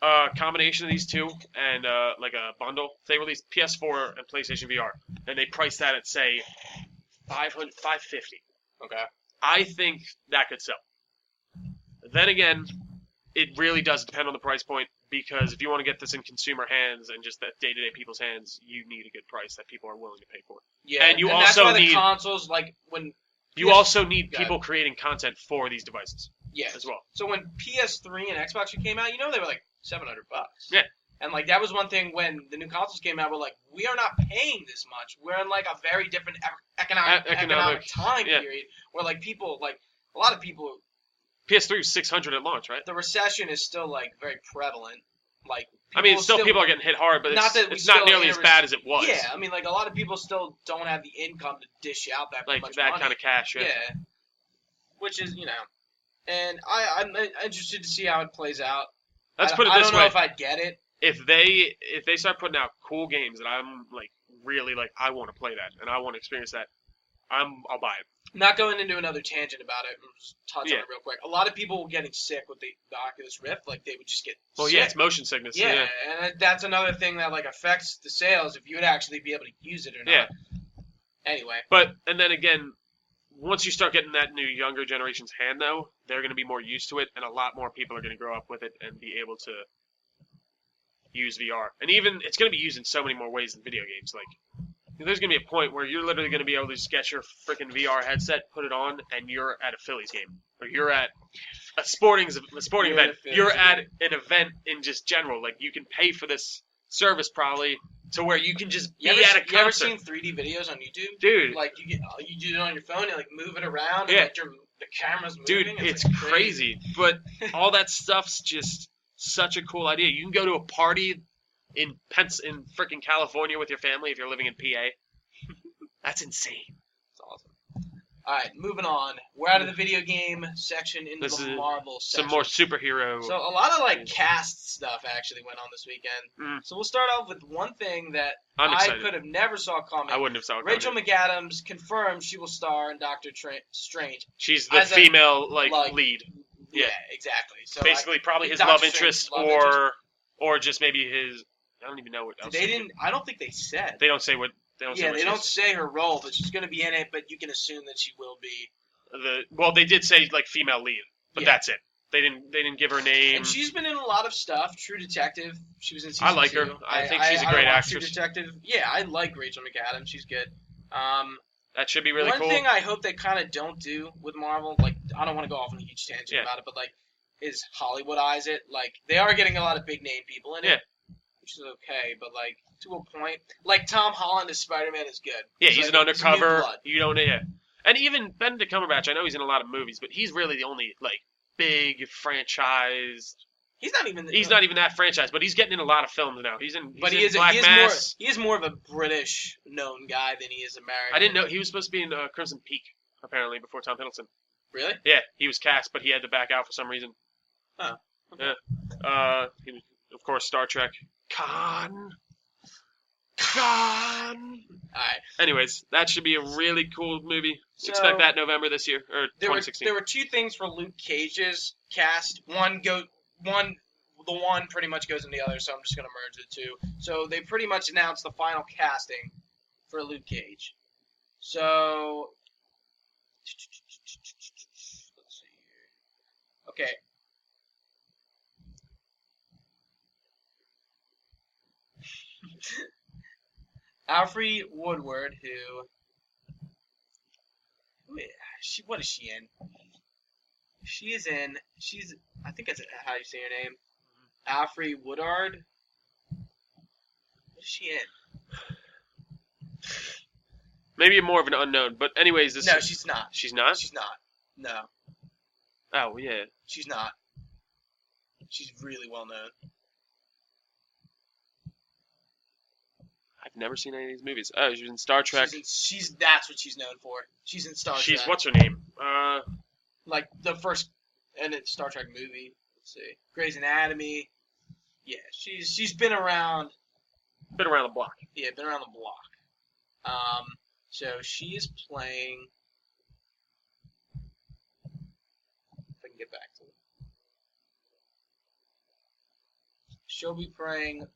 a combination of these two and like a bundle, if they released PS4 and PlayStation VR, and they priced that at say $550. Okay. I think that could sell. Then again, it really does depend on the price point, because if you want to get this in consumer hands and just that day-to-day people's hands, you need a good price that people are willing to pay for. Yeah, and you and also that's why need the consoles, like when you also need people creating content for these devices. Yeah, as well. So when PS3 and Xbox came out, they were like $700. Yeah. And like that was one thing when the new consoles came out. We're like, we are not paying this much. We're in like a very different economic time period where like people, like a lot of people. PS3 was $600 at launch, right? The recession is still like very prevalent. Like people are getting hit hard, but it's not nearly as bad as it was. Yeah, I mean, like a lot of people still don't have the income to dish out that much money. Kind of cash. Yeah. Which is and I'm interested to see how it plays out. Let's put it this way. I don't know if I'd get it. If they start putting out cool games that I'm like really like, I want to play that and I want to experience that, I'll buy it. Not going into another tangent about it, just touch on it real quick. A lot of people were getting sick with the Oculus Rift, like they would just get sick. Yeah, it's motion sickness. Yeah, and that's another thing that like affects the sales if you would actually be able to use it or not. Yeah. Anyway. And then again, once you start getting that new younger generation's hand, though, they're going to be more used to it, and a lot more people are going to grow up with it and be able to use VR. And even it's going to be used in so many more ways than video games. Like, there's going to be a point where you're literally going to be able to just get your freaking VR headset, put it on, and you're at a Phillies game. Or you're at a sporting event. You're at an event in just general. Like, you can pay for this service probably to where you can just be at a concert. You ever seen 3D videos on YouTube? Dude. Like, you do it on your phone, you like move it around, and like the camera's moving. Dude, it's like crazy. But all that stuff's just such a cool idea. You can go to a party in freaking California with your family if you're living in PA. That's insane. It's awesome. All right, moving on. We're out of the video game section into the Marvel section. Some more superhero. So a lot of like cast stuff actually went on this weekend. So we'll start off with one thing that I could have never saw coming. I wouldn't have saw it Rachel McAdams confirmed she will star in Doctor Strange. She's the female lead. Yeah, exactly. So basically, probably his love interest, or just maybe his. I don't even know what else. They didn't. I don't think they said. They don't say what. They don't say her role, but she's going to be in it. But you can assume that she will be. They did say like female lead, but that's it. They didn't give her name. And she's been in a lot of stuff. True Detective. She was in season 2. I like her. I think she's a great actress. True Detective. Yeah, I like Rachel McAdams. She's good. That should be really cool. One thing I hope they kind of don't do with Marvel, like I don't want to go off on a huge tangent about it, but like, is Hollywoodize it. Like they are getting a lot of big name people in it. Which is okay, but like to a point, like Tom Holland as Spider-Man is good. Yeah, he's an undercover. You don't, and even Benedict Cumberbatch. I know he's in a lot of movies, but he's really the only like big franchise. He's not even. He's not even that franchise, but he's getting in a lot of films now. He is more of a British known guy than he is American. I didn't know he was supposed to be in Crimson Peak apparently before Tom Hiddleston. Really? Yeah, he was cast, but he had to back out for some reason. Oh. Okay. Yeah. He was, of course, Star Trek. Khan. Alright. Anyways, that should be a really cool movie. So, expect that November this year, or 2016. There were two things for Luke Cage's cast. The one pretty much goes in the other, so I'm just going to merge the two. So they pretty much announced the final casting for Luke Cage. So, let's see here. Okay. Alfre Woodward, what is she in? I think that's how you say her name. Alfre Woodard. What is she in? Maybe more of an unknown. But anyways, this. No, she's not. She's not. She's not. No, Oh yeah. she's not. She's really well known. I've never seen any of these movies. Oh, she was in Star Trek. That's what she's known for. She's in Star Trek. What's her name? Like the first and it's Star Trek movie. Let's see. Grey's Anatomy. Yeah, she's been around. Been around the block. Yeah, been around the block. So she is playing. If I can get back to it, she'll be playing.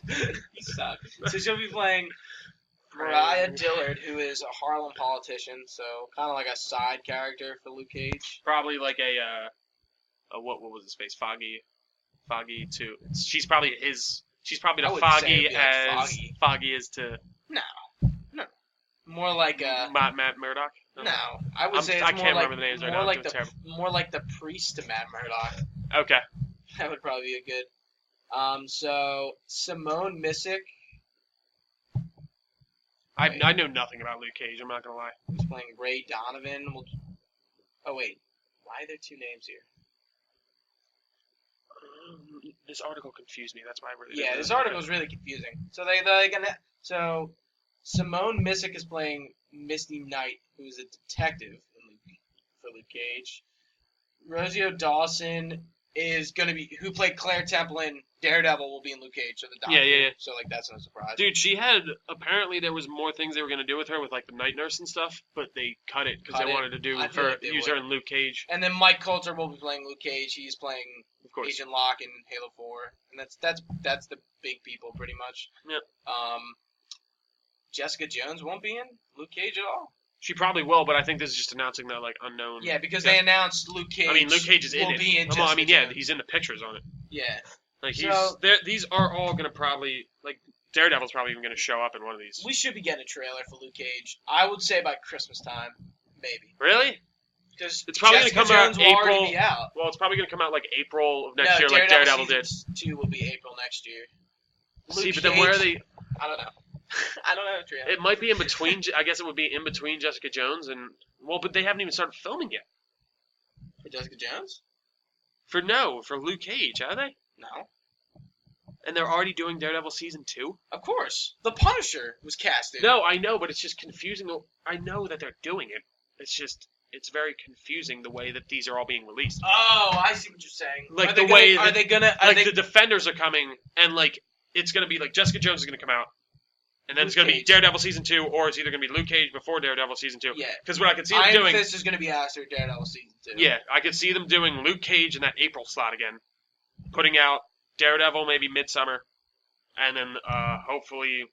You suck. So she'll be playing Mariah Dillard, who is a Harlem politician, so kind of like a side character for Luke Cage. Probably like a what was his face? Foggy too. She's probably his. She's probably the Foggy as Foggy is to. No. More like Matt Murdock. No, I would say it's I can't remember the names right now. More like the priest to Matt Murdock. Okay. That would probably be a good. So Simone Missick. I know nothing about Luke Cage. I'm not gonna lie. Who's playing Ray Donovan? Oh wait, why are there two names here? This article confused me. That's why I really. Yeah, this article is really confusing. So Simone Missick is playing Misty Knight, who is a detective for Luke Cage. Rosario Dawson is who played Claire Temple in Daredevil, will be in Luke Cage, so the doctor. Yeah. So like that's no surprise. Dude, apparently there was more things they were gonna do with her with like the night nurse and stuff, but they cut it because they wanted to use her in Luke Cage. And then Mike Coulter will be playing Luke Cage. He's playing Agent Locke in Halo 4, and that's the big people pretty much. Yep. Jessica Jones won't be in Luke Cage at all. She probably will, but I think this is just announcing that like unknown. Yeah, because they announced Luke Cage. I mean, Luke Cage is in it. Jones. He's in the pictures on it. Yeah. Like these are all gonna probably like Daredevil's probably even gonna show up in one of these. We should be getting a trailer for Luke Cage. I would say by Christmas time, maybe. Really? Because it's probably Jessica gonna come Jones out April. Be out. Well, it's probably gonna come out like April of next year, like Daredevil did. 2 will be April next year. See, but then where are they? I don't know. I don't know. Trailer. It might be in between. I guess it would be in between Jessica Jones and but they haven't even started filming yet. For Jessica Jones? For Luke Cage, are they? No. And they're already doing Daredevil season 2? Of course. The Punisher was casted. No, I know, but it's just confusing. I know that they're doing it. It's very confusing the way that these are all being released. Oh, I see what you're saying. Like the Defenders are coming, and like it's gonna be like Jessica Jones is gonna come out, and then it's gonna be Daredevil season 2, or it's either gonna be Luke Cage before Daredevil season 2. Yeah. Because what I can see them doing. Iron Fist is gonna be after Daredevil season 2. Yeah, I could see them doing Luke Cage in that April slot again, putting out Daredevil maybe midsummer, and then hopefully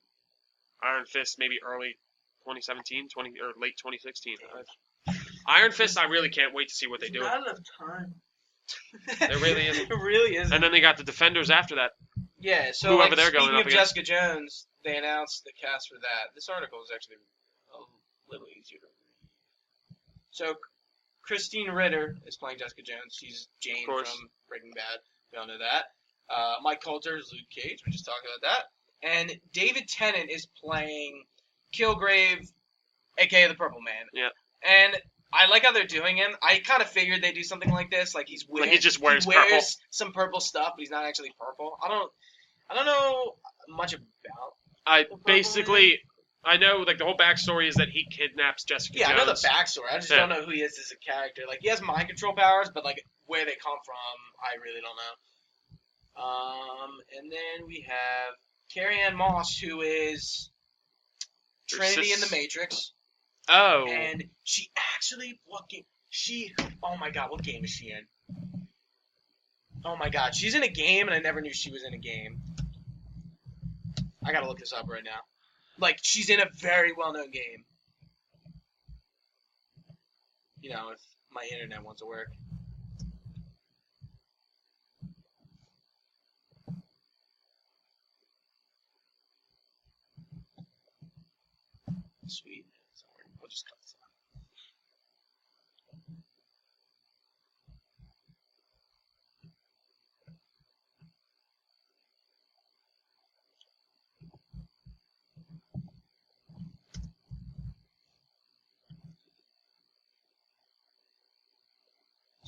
Iron Fist maybe early 2017, or late 2016. Iron Fist, I really can't wait to see what they do. Not enough time. There really isn't. It really isn't. And then they got the Defenders after that. Yeah, so whoever they're going up against. Jessica Jones, they announced the cast for that. This article is actually a little easier to read. So Christine Ritter is playing Jessica Jones. She's Jane from Breaking Bad. We all know that. Mike Coulter is Luke Cage. We just talked about that. And David Tennant is playing Kilgrave, a.k.a. the Purple Man. Yeah. And I like how they're doing him. I kind of figured they'd do something like this. Like he just wears purple. Some purple stuff, but he's not actually purple. I don't know much about. I know like the whole backstory is that he kidnaps Jessica Jones. Yeah, I know the backstory. I just don't know who he is as a character. Like he has mind control powers, but like where they come from, I really don't know. And then we have Carrie-Anne Moss, who is Trinity in the Matrix. Oh. And she actually, oh my god, what game is she in? Oh my god, she's in a game and I never knew she was in a game. I gotta look this up right now. Like, she's in a very well-known game. You know, if my internet wants to work. Sweet. We'll just cut this out.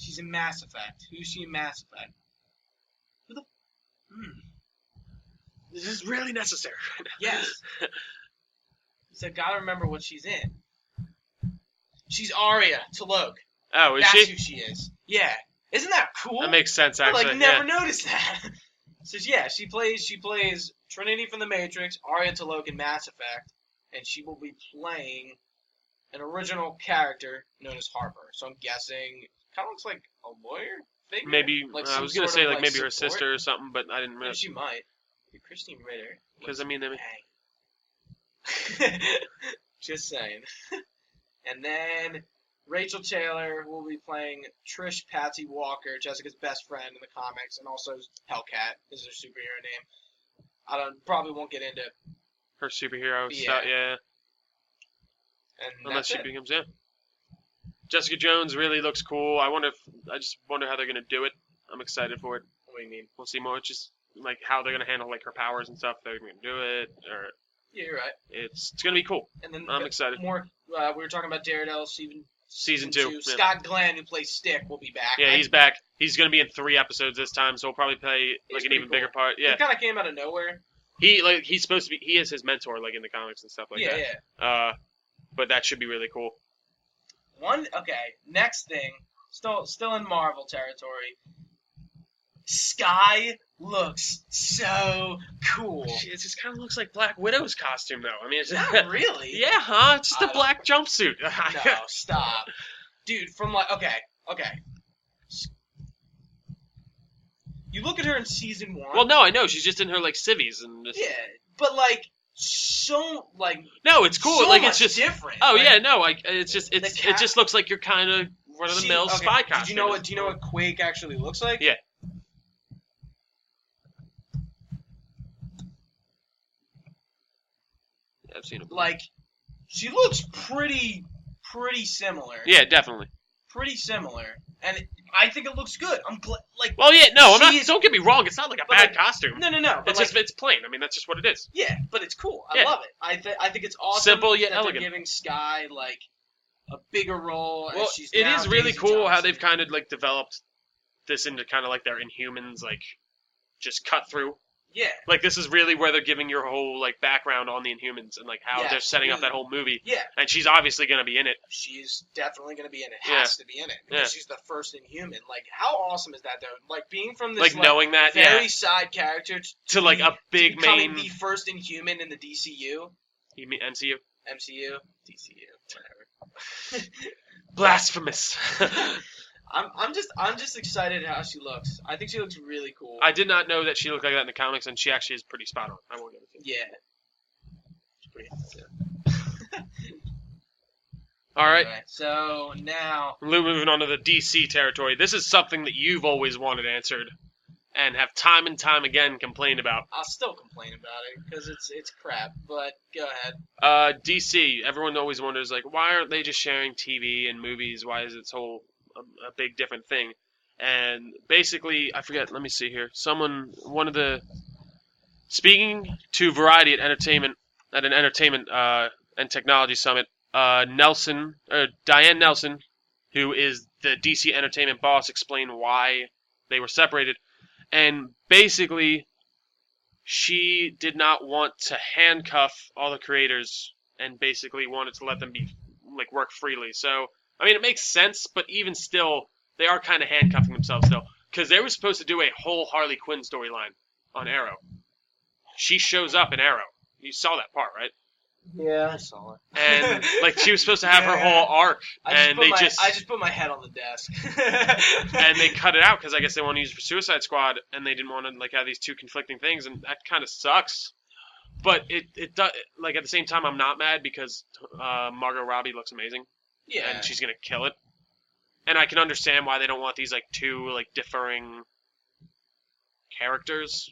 She's in Mass Effect. Who's she in Mass Effect? Who the? This is really necessary. Yes. So gotta remember what she's in. She's Arya T'Loak. Oh, is That's she? who she is. Yeah. Isn't that cool? That makes sense, I actually. never noticed that. So yeah, she plays Trinity from the Matrix, Arya T'Loak in Mass Effect, and she will be playing an original character known as Harper. So I'm guessing kind of looks like a lawyer figure. Maybe Like I some was gonna sort say of, like maybe her support. sister or something, but I didn't Maybe realize. she might. Christine Ritter. Because I mean, Dang. Just saying. And then Rachel Taylor will be playing Trish Patsy Walker, Jessica's best friend in the comics, and also Hellcat is her superhero name. Probably won't get into her superhero stuff, yeah. And Unless she it. becomes, yeah. Jessica Jones really looks cool. I just wonder how they're gonna do it. I'm excited for it. What do you mean? We'll see more. It's just like how they're gonna handle like her powers and stuff. They're gonna do it, or yeah, you're right. It's gonna be cool. And then I'm excited. More. We were talking about Daredevil season 2. Yeah. Scott Glenn, who plays Stick, will be back. Yeah, he's back. He's gonna be in 3 episodes this time, so he'll probably play like an even bigger part. Yeah. He kind of came out of nowhere. He's supposed to be. He is his mentor, like in the comics and stuff like that. Yeah. But that should be really cool. Next thing, still in Marvel territory. Skye looks so cool. It just kind of looks like Black Widow's costume, though. I mean, it's Not really. Yeah, huh? It's just a black jumpsuit. No, stop, dude. From okay. You look at her in season 1. Well, no, I know she's just in her like civvies and. Just... Yeah, but so No, it's cool. So like much it's just different. Oh yeah, no, it's just it just looks like you're kind of run of the mill spy costume. Do you know what Quake actually looks like? Yeah. I've seen it. Like, she looks pretty similar. Yeah, definitely. Pretty similar, and I think it looks good. I'm like. Well, yeah, no, I'm not. Don't get me wrong. It's not like a bad costume. No. It's plain. I mean, that's just what it is. Yeah, but it's cool. I love it. I think it's awesome. Simple yet that elegant. They're giving Skye like a bigger role. Well, as she's it now is really Daisy cool Johnson. how they've kind of like developed this into kind of like their Inhumans, like just cut through. Yeah. Like this is really where they're giving your whole like background on the Inhumans and like how they're setting up that whole movie. Yeah. And she's obviously gonna be in it. She's definitely gonna be in it. Has to be in it because she's the first Inhuman. Like how awesome is that though? Like being from this knowing that very side character to like a big main the first Inhuman in the DCU. You mean MCU? MCU, DCU, whatever. Blasphemous. I'm just excited how she looks. I think she looks really cool. I did not know that she looked like that in the comics, and she actually is pretty spot on. I won't give it to you. Yeah. She's pretty hot too. All right. Anyway, so now moving on to the DC territory. This is something that you've always wanted answered, and have time and time again complained about. I'll still complain about it because it's crap. But go ahead. DC. Everyone always wonders like, why aren't they just sharing TV and movies? Why is it so a big different thing? And basically, I forget. Let me see here. Speaking to Variety at an entertainment and technology summit. Diane Nelson, who is the DC Entertainment boss, explained why they were separated. And basically, she did not want to handcuff all the creators and basically wanted to let them work freely. So, I mean, it makes sense, but even still, they are kind of handcuffing themselves still. Because they were supposed to do a whole Harley Quinn storyline on Arrow. She shows up in Arrow. You saw that part, right? Yeah, I saw it. And she was supposed to have her whole arc, I just put my head on the desk. And they cut it out because I guess they want to use it for Suicide Squad, and they didn't want to have these two conflicting things, and that kind of sucks. But it does at the same time I'm not mad because Margot Robbie looks amazing. Yeah. And she's gonna kill it. And I can understand why they don't want these two differing characters.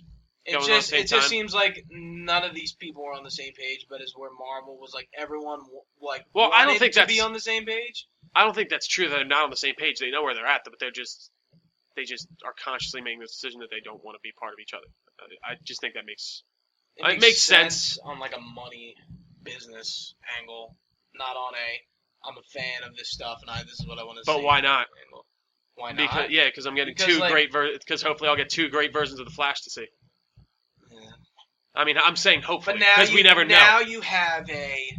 It just seems like none of these people were on the same page, but is where Marvel was everyone I don't think to be on the same page. I don't think that's true. They're not on the same page. They know where they're at, but they just are consciously making the decision that they don't want to be part of each other. I just think that makes sense on a money business angle, not on I'm a fan of this stuff and this is what I want to see. But why not? Angle. Why not? Because I'm getting because hopefully I'll get 2 great versions of the Flash to see. Yeah. I mean, I'm saying hopefully But now because we never know. Now you have a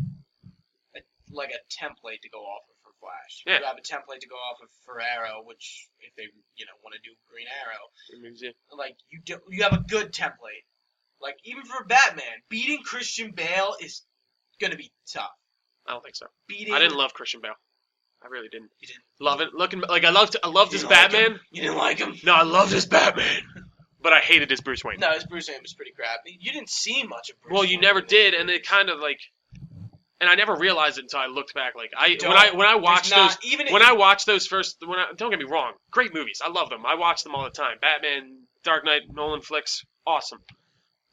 template to go off of for Flash. Yeah. You have a template to go off of for Arrow, which if they want to do Green Arrow, like you have a good template. Like even for Batman, beating Christian Bale is gonna be tough. I don't think so. I didn't love Christian Bale. I really didn't. You didn't love it. Looking like I loved his Batman. Like you didn't like him? No, I loved his Batman. But I hated his Bruce Wayne. No, his Bruce Wayne was pretty crappy. You didn't see much of Bruce Well, Wayne. you never did, and it kind of like, and I never realized it until I looked back. Like when I watched those first, don't get me wrong, great movies. I love them. I watch them all the time. Batman, Dark Knight, Nolan flicks, awesome.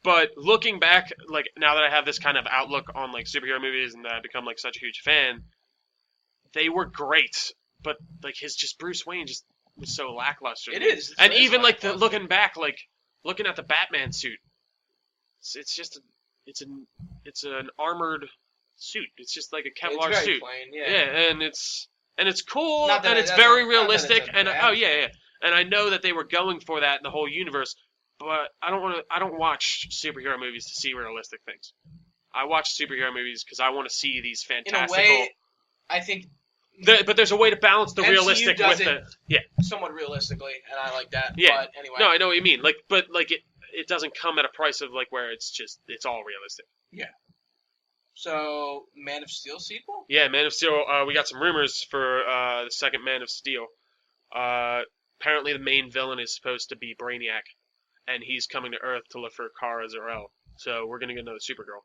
But looking back, like now that I have this kind of outlook on like superhero movies and that I've become like such a huge fan, they were great. But like his Bruce Wayne just was so lackluster. It is. And even like looking back, like looking at the Batman suit, it's an armored suit. It's just like a Kevlar it's very suit. Plain, yeah. Yeah, and it's cool and it's very realistic and yeah. And I know that they were going for that in the whole universe, but I don't watch superhero movies to see realistic things. I watch superhero movies because I want to see these fantastical. In a way, I think. But there's a way to balance the MCU realistic with somewhat realistically, and I like that. Yeah. But anyway. No, I know what you mean. Like, but like it doesn't come at a price of like where it's all realistic. Yeah. So, Man of Steel sequel? Yeah, Man of Steel. We got some rumors for the second Man of Steel. Apparently, the main villain is supposed to be Brainiac, and he's coming to Earth to look for Kara Zor-El. So we're gonna get another Supergirl.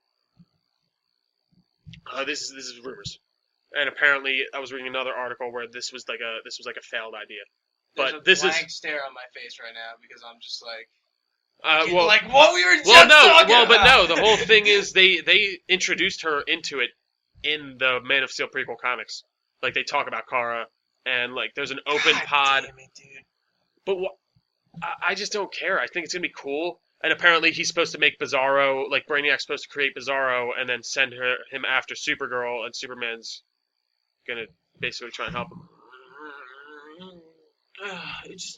This is rumors, and apparently I was reading another article where this was like a failed idea. But There's a blank stare on my face right now because I'm just like. Like what we were just talking about. But no, the whole thing is they introduced her into it in the Man of Steel prequel comics. Like they talk about Kara and like there's an open pod. Damn it, dude. But I just don't care. I think it's gonna be cool. And apparently he's supposed to make Bizarro, like Brainiac's supposed to create Bizarro and then send him after Supergirl, and Superman's gonna basically try and help him.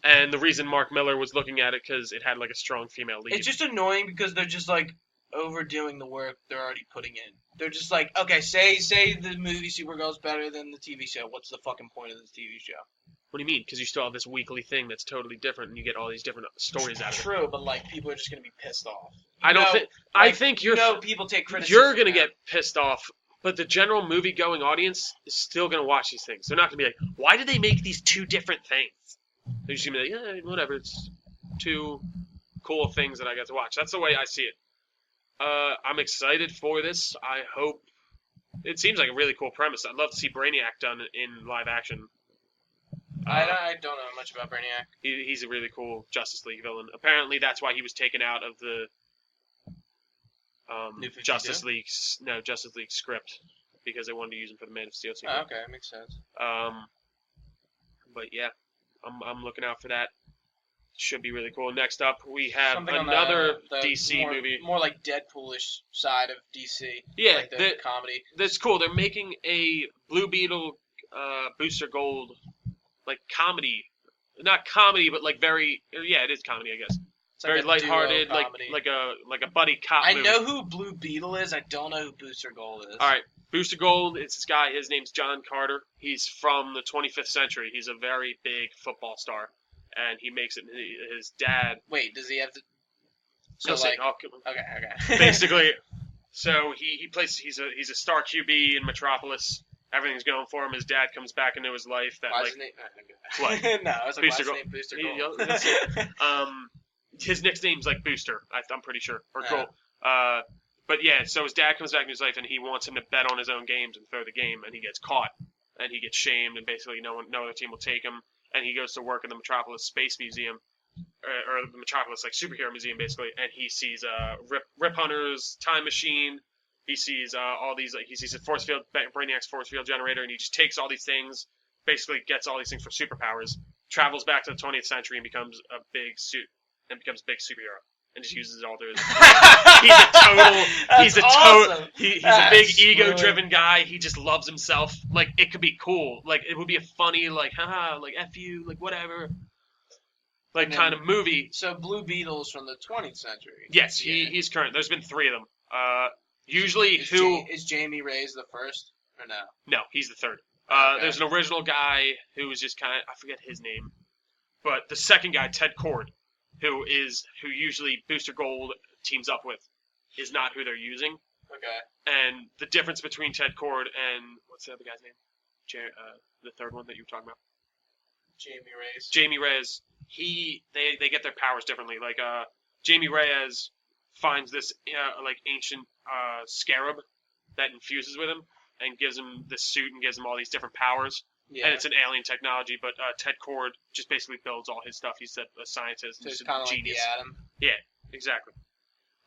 And the reason Mark Miller was looking at it because it had like a strong female lead. It's just annoying because they're just like overdoing the work they're already putting in. They're just like, okay, say the movie Supergirl's better than the TV show. What's the fucking point of this TV show? What do you mean? Because you still have this weekly thing that's totally different, and you get all these different stories out of it. True, but like people are just gonna be pissed off. I think people take criticism. You're gonna get pissed off. But the general movie-going audience is still going to watch these things. They're not going to be like, why did they make these 2 different things? They're just going to be like, yeah, whatever. It's 2 cool things that I got to watch. That's the way I see it. I'm excited for this. I hope... It seems like a really cool premise. I'd love to see Brainiac done in live action. I don't know much about Brainiac. He's a really cool Justice League villain. Apparently, that's why he was taken out of the... Justice League script because they wanted to use him for the Man of Steel sequel. Oh, okay, that makes sense. But yeah, I'm looking out for that. Should be really cool. Next up, we have Something another the DC movie, more like Deadpoolish side of DC. Yeah, like the comedy. That's cool. They're making a Blue Beetle, Booster Gold, like comedy, not comedy, but like very it is comedy, I guess. It's very lighthearted, like a buddy cop movie. I know who Blue Beetle is. I don't know who Booster Gold is. All right, Booster Gold. It's this guy. His name's John Carter. He's from the 25th century. He's a very big football star, and he makes it. His dad. Wait, does he have to? So like, okay. Basically, so he plays. He's a star QB in Metropolis. Everything's going for him. His dad comes back into his life. His name? What? No, I was like, Booster why's his name Booster Gold? His nickname's like Booster, I'm pretty sure, or Gold. But yeah, so his dad comes back in his life and he wants him to bet on his own games and throw the game, and he gets caught and he gets shamed, and basically no other team will take him, and he goes to work in the Metropolis Space Museum, or the Metropolis like superhero museum basically, and he sees Rip Hunter's time machine. He sees all these he sees a force field, Brainiac's force field generator, and he just takes all these things, basically gets all these things for superpowers, travels back to the 20th century and becomes a big superhero. and just uses it all to his. He's a total. He's a big ego-driven guy. He just loves himself. Like it could be cool. Like it would be a funny like haha like F you like whatever. Like kind of movie. So Blue Beetle's from the 20th century. Yes, he's current. There's been 3 of them. Usually is Jamie Ray's the first or no? No, he's the third. Okay. There's an original guy who was just kind of I forget his name, but the second guy, Ted Cord, who usually Booster Gold teams up with, is not who they're using. Okay. And the difference between Ted Cord and what's the other guy's name? The third one that you were talking about. Jamie Reyes. They get their powers differently. Like Jamie Reyes finds this like ancient scarab that infuses with him and gives him this suit and gives him all these different powers. Yeah. And it's an alien technology, but Ted Cord just basically builds all his stuff. He's a scientist. So it's kind of like the Atom. Yeah, exactly.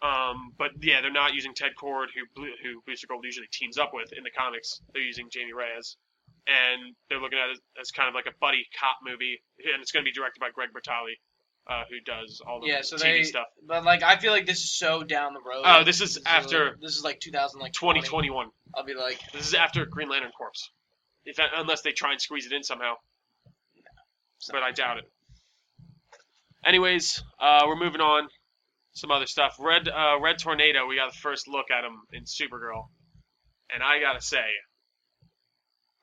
But yeah, they're not using Ted Cord, who Booster Gold usually teams up with in the comics. They're using Jamie Reyes, and they're looking at it as kind of like a buddy cop movie, and it's going to be directed by Greg Bertali, who does all the TV stuff. But like, I feel like this is so down the road. Oh, this is like 2021. I'll be like, this is after Green Lantern Corps, unless they try and squeeze it in somehow. No, but I doubt it. Anyways, we're moving on. Some other stuff. Red Tornado. We got the first look at him in Supergirl, and I gotta say,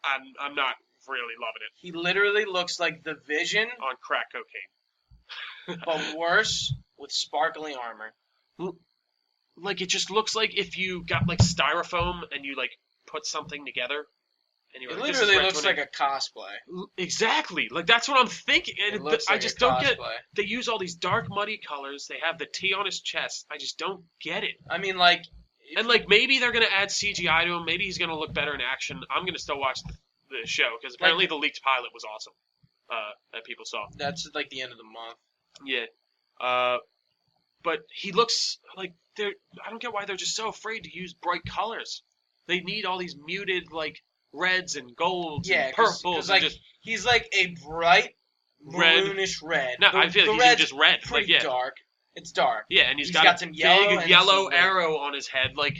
I'm not really loving it. He literally looks like the Vision on crack cocaine, but worse with sparkly armor. Like it just looks like if you got like styrofoam and you like put something together. And it literally looks like a cosplay. Exactly. Like that's what I'm thinking. And I just don't get. They use all these dark, muddy colors. They have the T on his chest. I just don't get it. I mean, like, and like maybe they're gonna add CGI to him. Maybe he's gonna look better in action. I'm gonna still watch the show because apparently the leaked pilot was awesome. That people saw. That's like the end of the month. Yeah. But he looks like they're. I don't get why they're just so afraid to use bright colors. They need all these muted like reds and golds and purples. Like, he's like a bright maroonish red. No, I feel like he's just red. Pretty dark. It's dark. Yeah, and he's got some yellow arrow on his head. Like,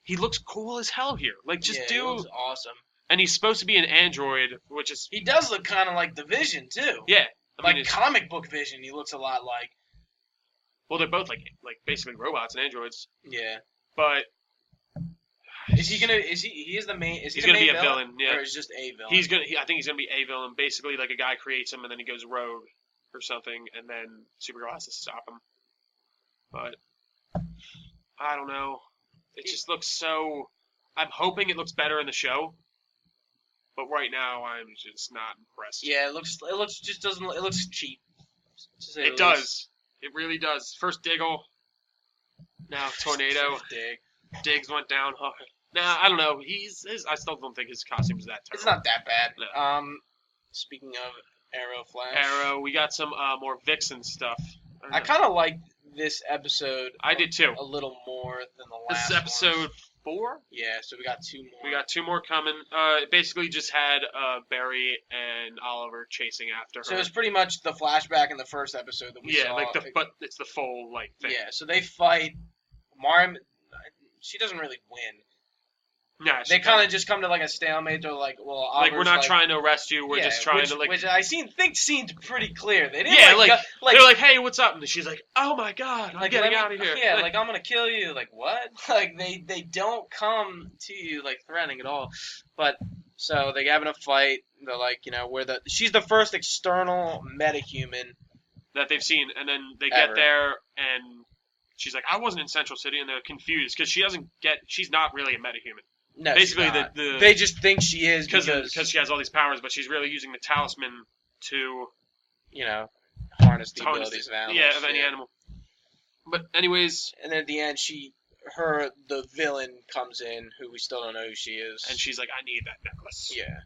he looks cool as hell here. Like, he looks awesome. And he's supposed to be an android, which is... He does look kind of like the Vision, too. Yeah. I mean, comic book Vision, he looks a lot like. Well, they're both like basically robots and androids. Yeah. But... Is he the main? Is he gonna be a villain? Yeah. Or is just a villain? I think he's gonna be a villain. Basically, like a guy creates him and then he goes rogue or something, and then Supergirl has to stop him. But I don't know. It just looks so. I'm hoping it looks better in the show, but right now I'm just not impressed. Yeah, it looks cheap. It does. It really does. First Diggle, now Tornado. Diggs went down hard. Nah, I don't know. I still don't think his costume is that terrible. It's not that bad. No. Speaking of Arrow, Flash. Arrow, we got some more Vixen stuff. I kind of liked this episode. I did too. A little more than the last. This is episode 4? Yeah, so we got 2 more. We got 2 more coming. It basically just had Barry and Oliver chasing after her. So it's pretty much the flashback in the first episode that we saw. Yeah, but it's the full thing. Yeah, so they fight. She doesn't really win. Nah, they kind of just come to like a stalemate. They're like, well, Oliver's we're not trying to arrest you. We're just trying to which I think seemed pretty clear. They didn't. Yeah, they're like, hey, what's up? And she's like, oh my god, I'm getting out of here. Yeah, like I'm gonna kill you. Like what? Like they don't come to you like threatening at all. But so they're having a fight. They're like, she's the first external metahuman that they've seen, and then they get there and. She's like, I wasn't in Central City, and they're confused because she's not really a metahuman. No, basically, they just think she is because she has all these powers, but she's really using the talisman to, harness the abilities of animals. Yeah, of any animal. But anyways, and then at the end, the villain comes in, who we still don't know who she is, and she's like, I need that necklace. Yeah,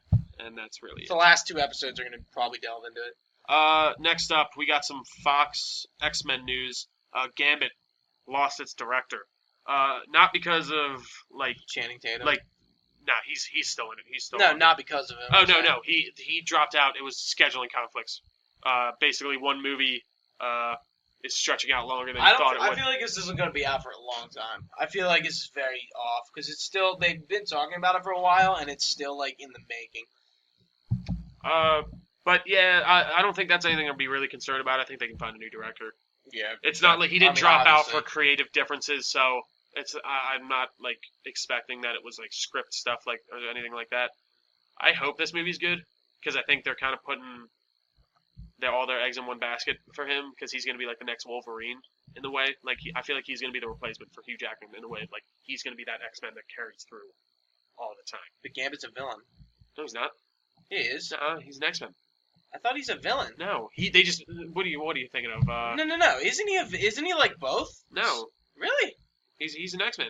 and that's really the last 2 episodes are going to probably delve into it. Next up, we got some Fox X-Men news. Gambit lost its director. Not because of Channing Tatum. He's still in it. He's still not because of him. Oh no. He dropped out. It was scheduling conflicts. Basically one movie is stretching out longer than I you thought it I would. feel like this isn't going to be out for a long time. I feel like it's very off because it's still they've been talking about it for a while and it's still like in the making. But yeah, I don't think that's anything I'd be really concerned about. I think they can find a new director. Yeah, It's not like he didn't I mean, drop out obviously. for creative differences, so I'm not like expecting that it was like script stuff like or anything like that. I hope this movie's good because I think they're kind of putting all their eggs in one basket for him because he's going to be like the next Wolverine in the way. Like I feel like he's going to be the replacement for Hugh Jackman in the way. Like he's going to be that X-Men that carries through all the time. But Gambit's a villain. No, he's not. He is. He's an X-Men. I thought he's a villain. No, they just. What are you thinking of? No. Isn't he like both? No, Really? he's an X-Men.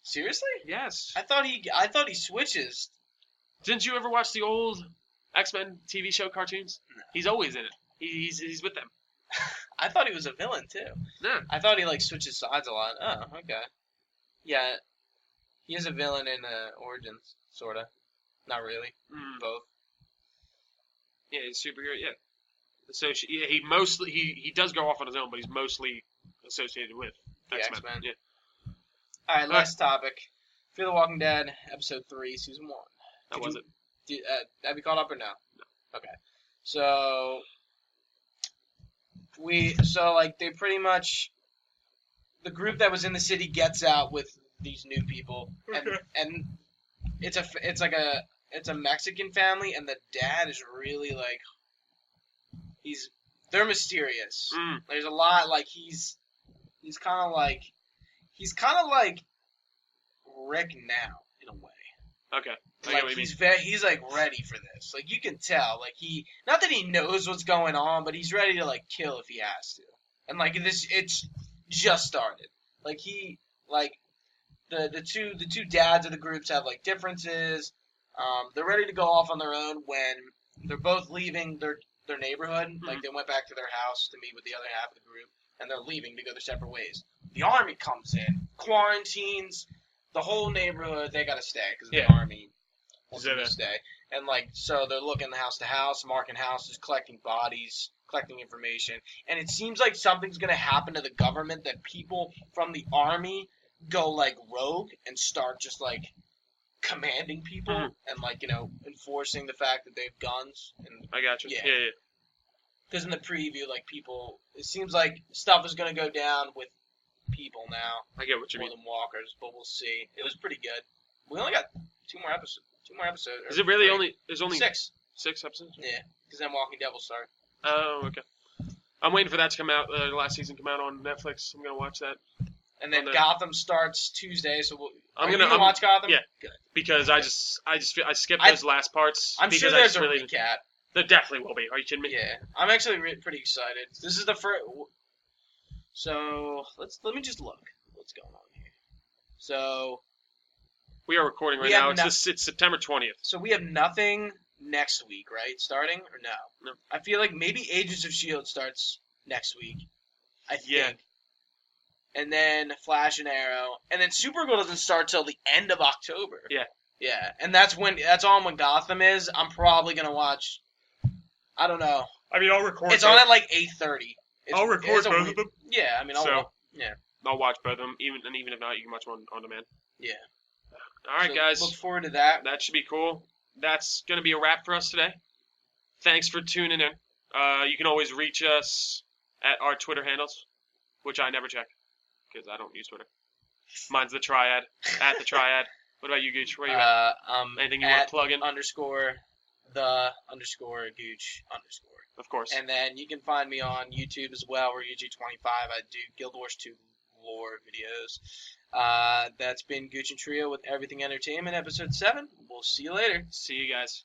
Seriously? Yes. I thought he switches. Didn't you ever watch the old X-Men TV show cartoons? No. He's always in it. He's with them. I thought he was a villain too. No. I thought he like switches sides a lot. Oh, okay. Yeah, he is a villain in Origins, sorta. Not really. Both. Yeah, he's a superhero. Yeah. So he does go off on his own, but he's mostly associated with The X-Men. X-Men. Yeah. All right, last topic. Fear the Walking Dead, episode 3, season 1. How was it? Have you caught up or no? No. Okay. So they pretty much the group that was in the city gets out with these new people, and it's a Mexican family, and the dad is really like they're mysterious. There's a lot like he's kind of like Rick now in a way. Okay. I get Like what you mean. he's like ready for this. Like you can tell. Like not that he knows what's going on, but he's ready to like kill if he has to. And like it's just started. Like the two dads of the groups have like differences. They're ready to go off on their own when they're both leaving their neighborhood. Mm-hmm. Like they went back to their house to meet with the other half of the group, and they're leaving to go their separate ways. The army comes in, quarantines the whole neighborhood. They gotta stay because the army wants them to stay. And like so, they're looking house to house, marking houses, collecting bodies, collecting information. And it seems like something's gonna happen to the government that people from the army go like rogue and start just like commanding people and like enforcing the fact that they have guns. And I got you. Yeah. Yeah. because in the preview, like people, it seems like stuff is gonna go down with people now I get what you more mean. than walkers, but we'll see. It was pretty good. We only got two more episodes. Is it really three. only? There's only 6? 6 episodes. Yeah, because then Walking Dead will start. Oh, okay. I'm waiting for that to come out. The last season come out on Netflix. I'm gonna watch that. And then On the- Gotham starts Tuesday, so I'm you gonna watch Gotham. yeah. Good. Because I skipped those last parts. I'm because sure I there's just a really, recap. There definitely will be. Are you kidding me? Yeah, I'm actually pretty excited. This is the first. So let me just look. What's going on here? So We are recording right We have now. It's September 20th. So we have nothing next week, right? Starting or no? No. I feel like maybe Agents of S.H.I.E.L.D. starts next week. I think. Yeah. And then Flash and Arrow. And then Supergirl doesn't start till the end of October. Yeah. Yeah. And that's on when Gotham is. I'm probably going to watch. I don't know. I mean, I'll record. It's on at like 8:30. I'll record both of them. Yeah, I mean, I'll watch both of them. Even if not, you can watch them on demand. Yeah. All right, So guys. Look forward to that. That should be cool. That's going to be a wrap for us today. Thanks for tuning in. You can always reach us at our Twitter handles, which I never check because I don't use Twitter. Mine's the Triad, at the Triad. What about you, Gooch? Where are you at? Anything you want to plug in? _Gooch_. Of course. And then you can find me on YouTube as well, where UG25. I do Guild Wars 2 lore videos. That's been Gooch and Trio with Everything Entertainment, episode 7. We'll see you later. See you guys.